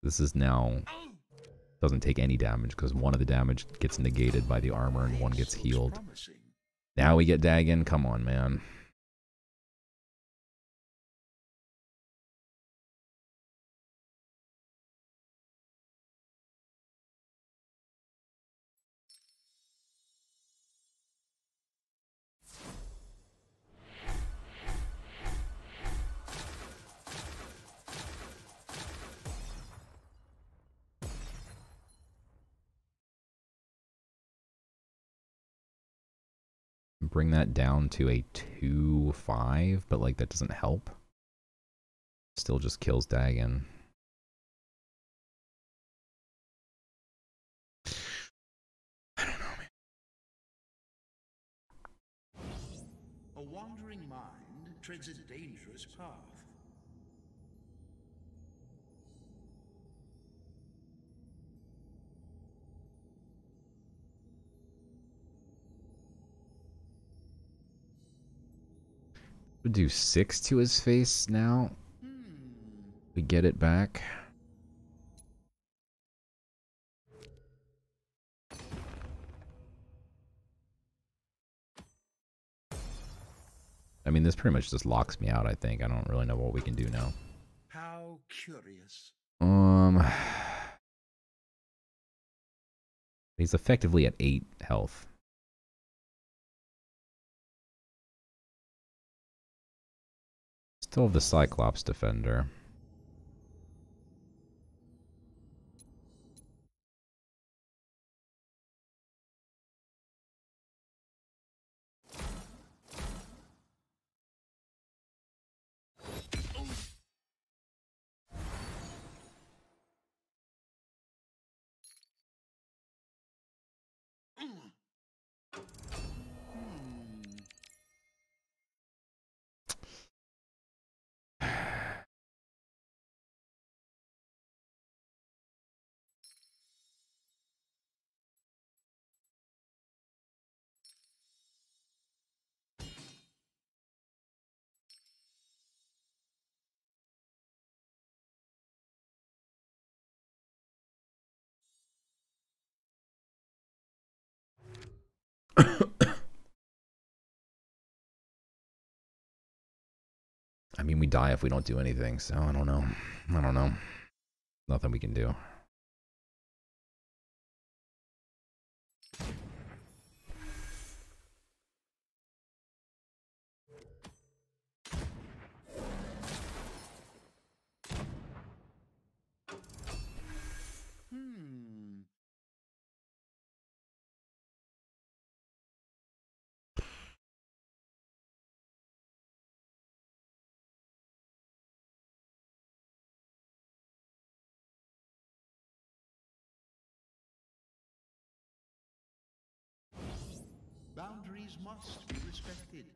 This is now doesn't take any damage because one of the damage gets negated by the armor and one gets healed. Now we get Dagon. Come on, man. Bring that down to a 2-5, but like that doesn't help. Still just kills Dagon. I don't know, man. A wandering mind treads a dangerous path. Would do 6 to his face now. We get it back. I mean, this pretty much just locks me out, I think. I don't really know what we can do now. How curious. He's effectively at 8 health. Still have the Cyclops Defender. I mean, we die if we don't do anything, so I don't know. I don't know. Nothing we can do. Boundaries must be respected.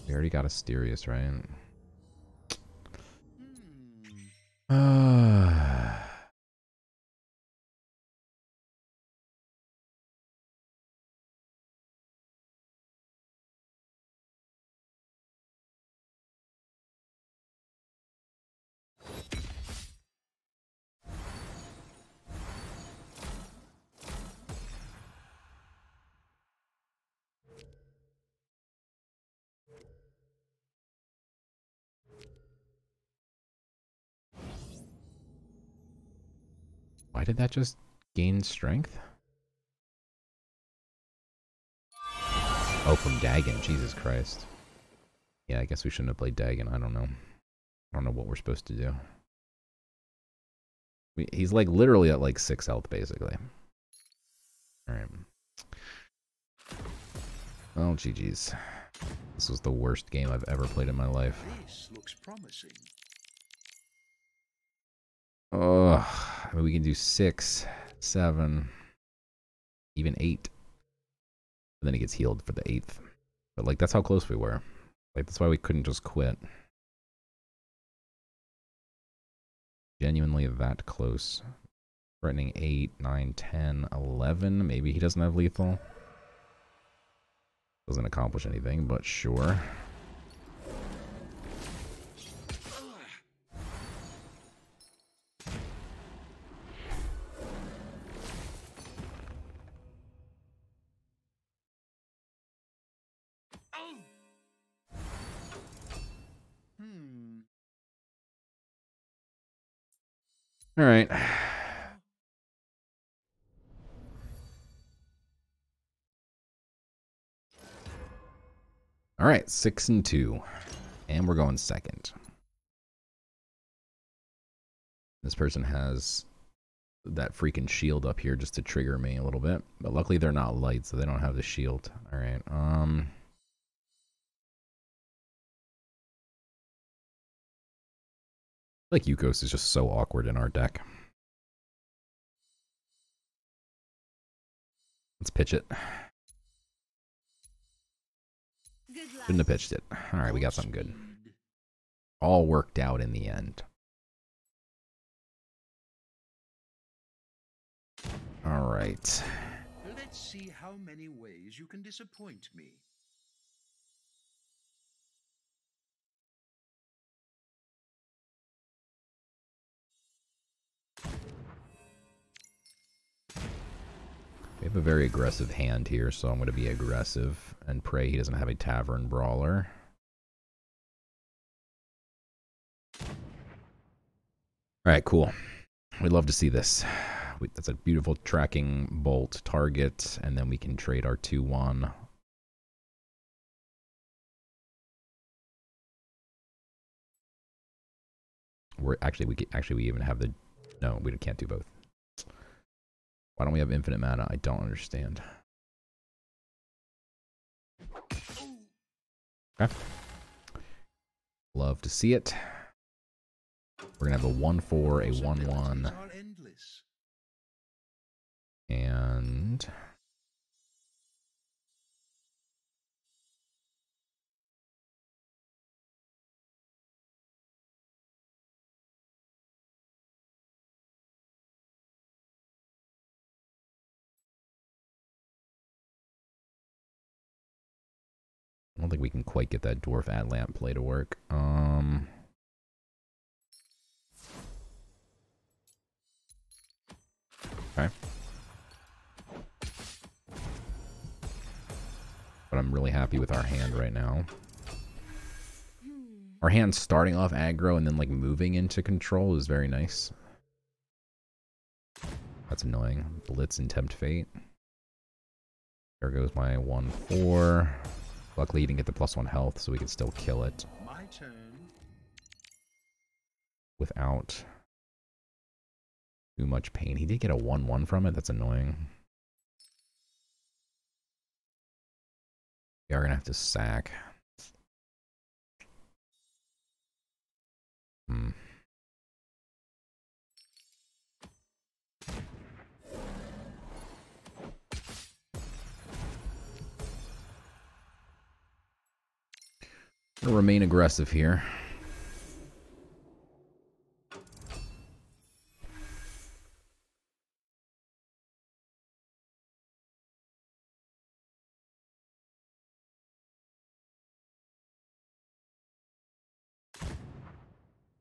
We already got Asterius, right? Why did that just gain strength? Oh, from Dagon. Jesus Christ. Yeah, I guess we shouldn't have played Dagon. I don't know. I don't know what we're supposed to do. He's like literally at like 6 health, basically. Alright. Oh, GG's. This was the worst game I've ever played in my life. This looks promising. Ugh. I mean, we can do 6, 7, even 8. And then he gets healed for the 8th. But, like, that's how close we were. Like, that's why we couldn't just quit. Genuinely that close. Threatening 8, 9, 10, 11. Maybe he doesn't have lethal. Doesn't accomplish anything, but sure. All right. All right, 6 and 2. And we're going second. This person has that freaking shield up here just to trigger me a little bit. But luckily they're not light, so they don't have the shield. All right. Like Yukos is just so awkward in our deck. Let's pitch it. Shouldn't have pitched it. All right, we got something good. All worked out in the end. All right. Let's see how many ways you can disappoint me. We have a very aggressive hand here, so I'm going to be aggressive and pray he doesn't have a Tavern Brawler. All right, cool. We'd love to see this. That's a beautiful tracking bolt target, and then we can trade our 2-1. We even have the... No, we can't do both. Why don't we have infinite mana? I don't understand. Okay. Love to see it. We're going to have a 1-4, a 1-1. And... I don't think we can quite get that Dwarf Atlant play to work. Okay. But I'm really happy with our hand right now. Our hand starting off aggro and then like moving into control is very nice. That's annoying. Blitz and Tempt Fate. There goes my 1-4. Luckily he didn't get the +1 health, so we can still kill it. My turn. Without too much pain. He did get a 1-1 from it. That's annoying. We are going to have to sack. Gonna remain aggressive here.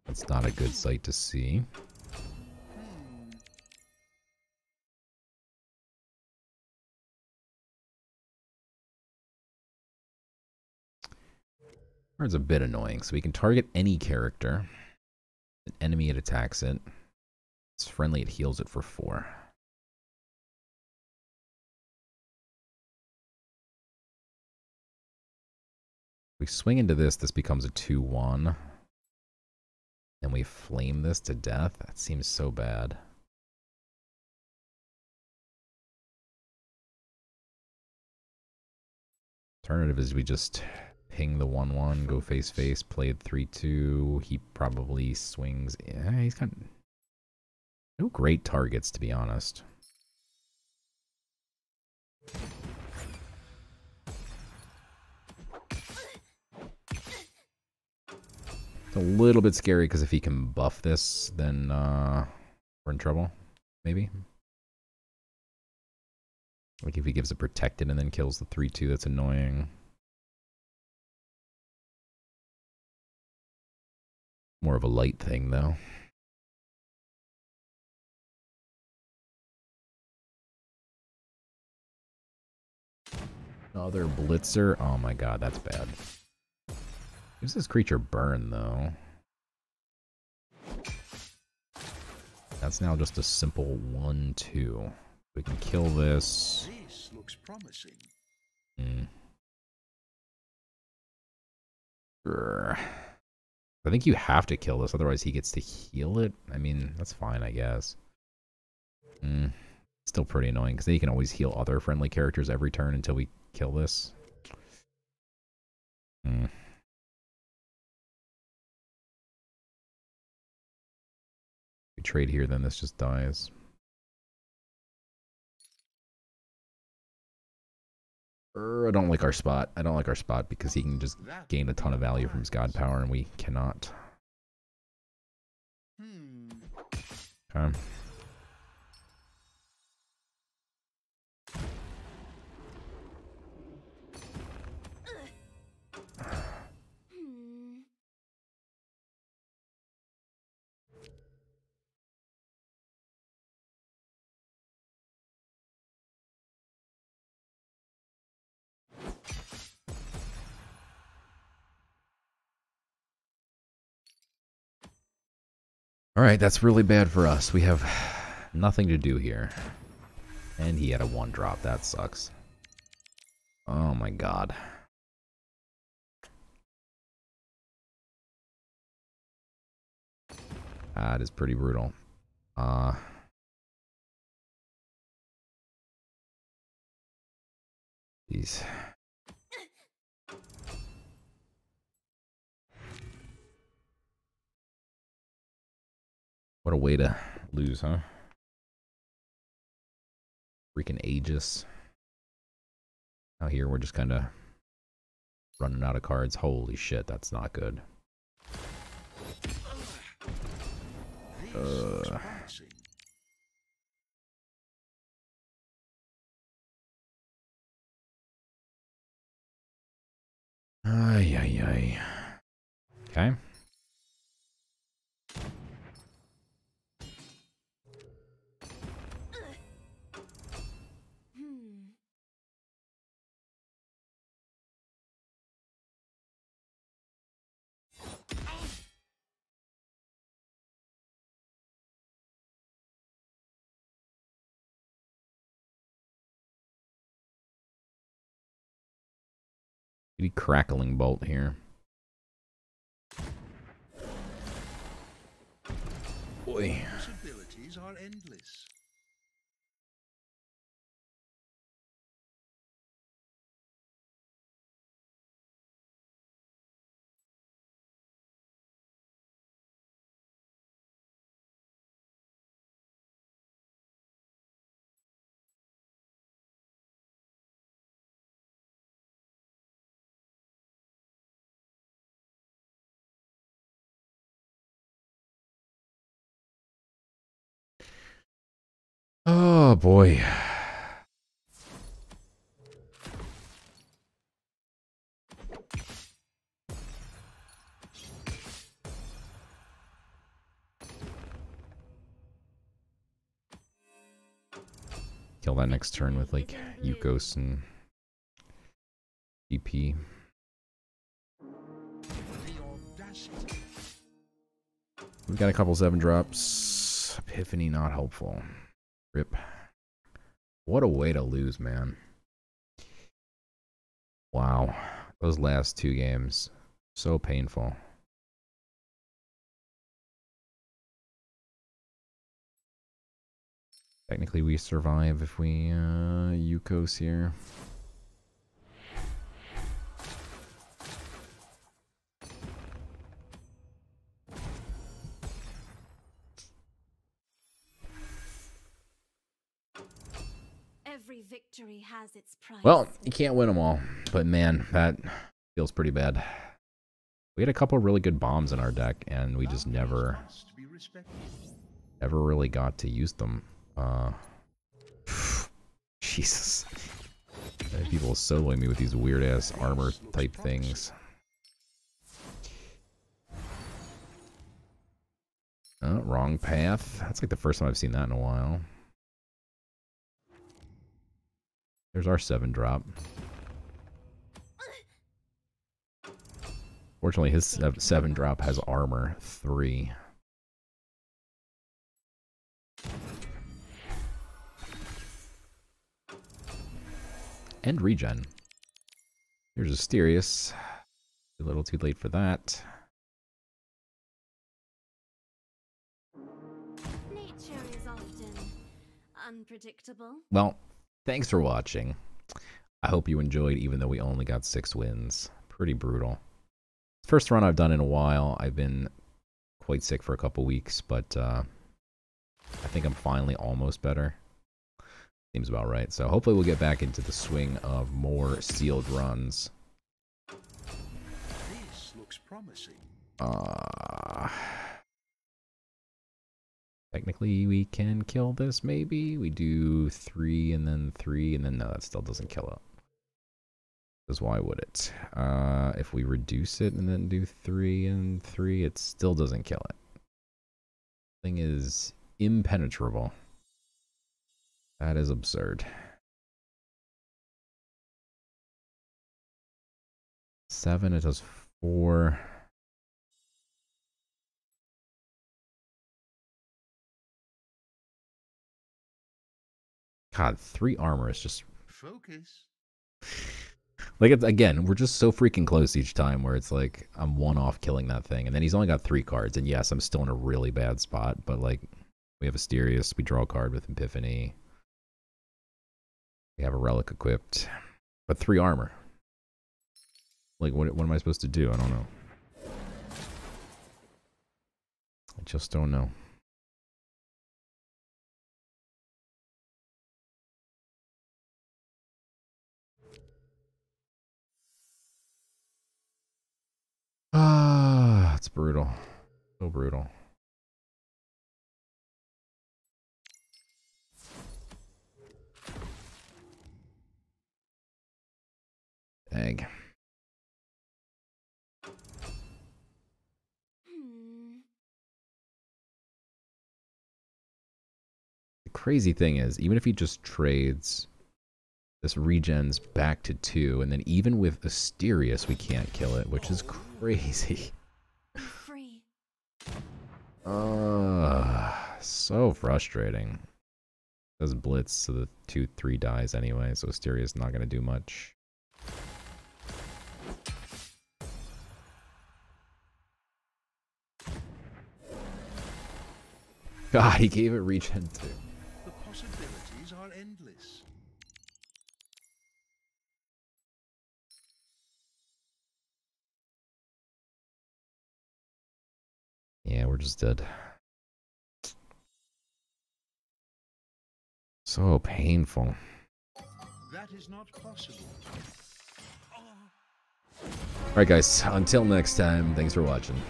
That's not a good sight to see. Card's a bit annoying. So we can target any character. An enemy, it attacks it. It's friendly, it heals it for 4. We swing into this, this becomes a 2-1. And we flame this to death? That seems so bad. Alternative is we just ping the 1-1, go face-face, played 3-2. He probably swings. Yeah, he's got no great targets, to be honest. It's a little bit scary because if he can buff this, then we're in trouble. maybe. Like if he gives a protected and then kills the 3/2, that's annoying. More of a light thing, though. Another blitzer. Oh my god, that's bad. Gives this creature burn, though. That's now just a simple 1/2. We can kill this. This looks promising. I think you have to kill this, otherwise he gets to heal it. I mean, that's fine, I guess. Still pretty annoying, because then you can always heal other friendly characters every turn until we kill this. We trade here, then this just dies. I don't like our spot. I don't like our spot because he can just gain a ton of value from his god power, and we cannot. Okay. Alright, that's really bad for us. We have nothing to do here. And he had a 1-drop. That sucks. Oh my god. That is pretty brutal. Jeez. What a way to lose, huh? Freaking Aegis. Now here we're just kind of running out of cards. Holy shit, that's not good. Ay, ay, ay. Okay. Maybe crackling bolt here. Boy. Possibilities are endless. Oh boy. Kill that next turn with like Yukos and EP. We've got a couple 7-drops. Epiphany not helpful. Rip. What a way to lose, man. Wow. Those last 2 games. So painful. Technically we survive if we Yukos here. Every victory has its price. Well, you can't win them all, but man, that feels pretty bad. We had a couple really good bombs in our deck, and we just never really got to use them. Jesus. People soloing me with these weird-ass armor type things. Oh, wrong path. That's like the first time I've seen that in a while. There's our 7-drop. Fortunately, his 7-drop has armor 3. And regen. Here's Asterius. A little too late for that. Nature is often unpredictable. Well, thanks for watching. I hope you enjoyed, even though we only got 6 wins. Pretty brutal. First run I've done in a while. I've been quite sick for a couple weeks, but I think I'm finally almost better. Seems about right. So hopefully we'll get back into the swing of more sealed runs. This looks promising. Technically we can kill this, maybe. We do 3 and then 3 and then no, that still doesn't kill it. Because why would it? If we reduce it and then do 3 and 3, it still doesn't kill it. Thing is impenetrable. That is absurd. 7, it does 4. God, 3 armor is just... Focus. Like, it's, again, we're just so freaking close each time where it's like, I'm 1 off killing that thing. And then he's only got 3 cards. And yes, I'm still in a really bad spot. But, like, we have Asterius. We draw a card with Epiphany. We have a relic equipped. But 3 armor. Like, what am I supposed to do? I don't know. I just don't know. Ah, it's brutal. So brutal. Dang. The crazy thing is, even if he just trades, this regens back to 2, and then even with Asterius, we can't kill it, which is crazy. Free. So frustrating. Does blitz, so the 2/3 dies anyway, so Asterius is not going to do much. God, he gave it regen too. The possibilities are endless. Yeah, we're just dead. So painful. That is not possible. Alright guys, until next time, thanks for watching.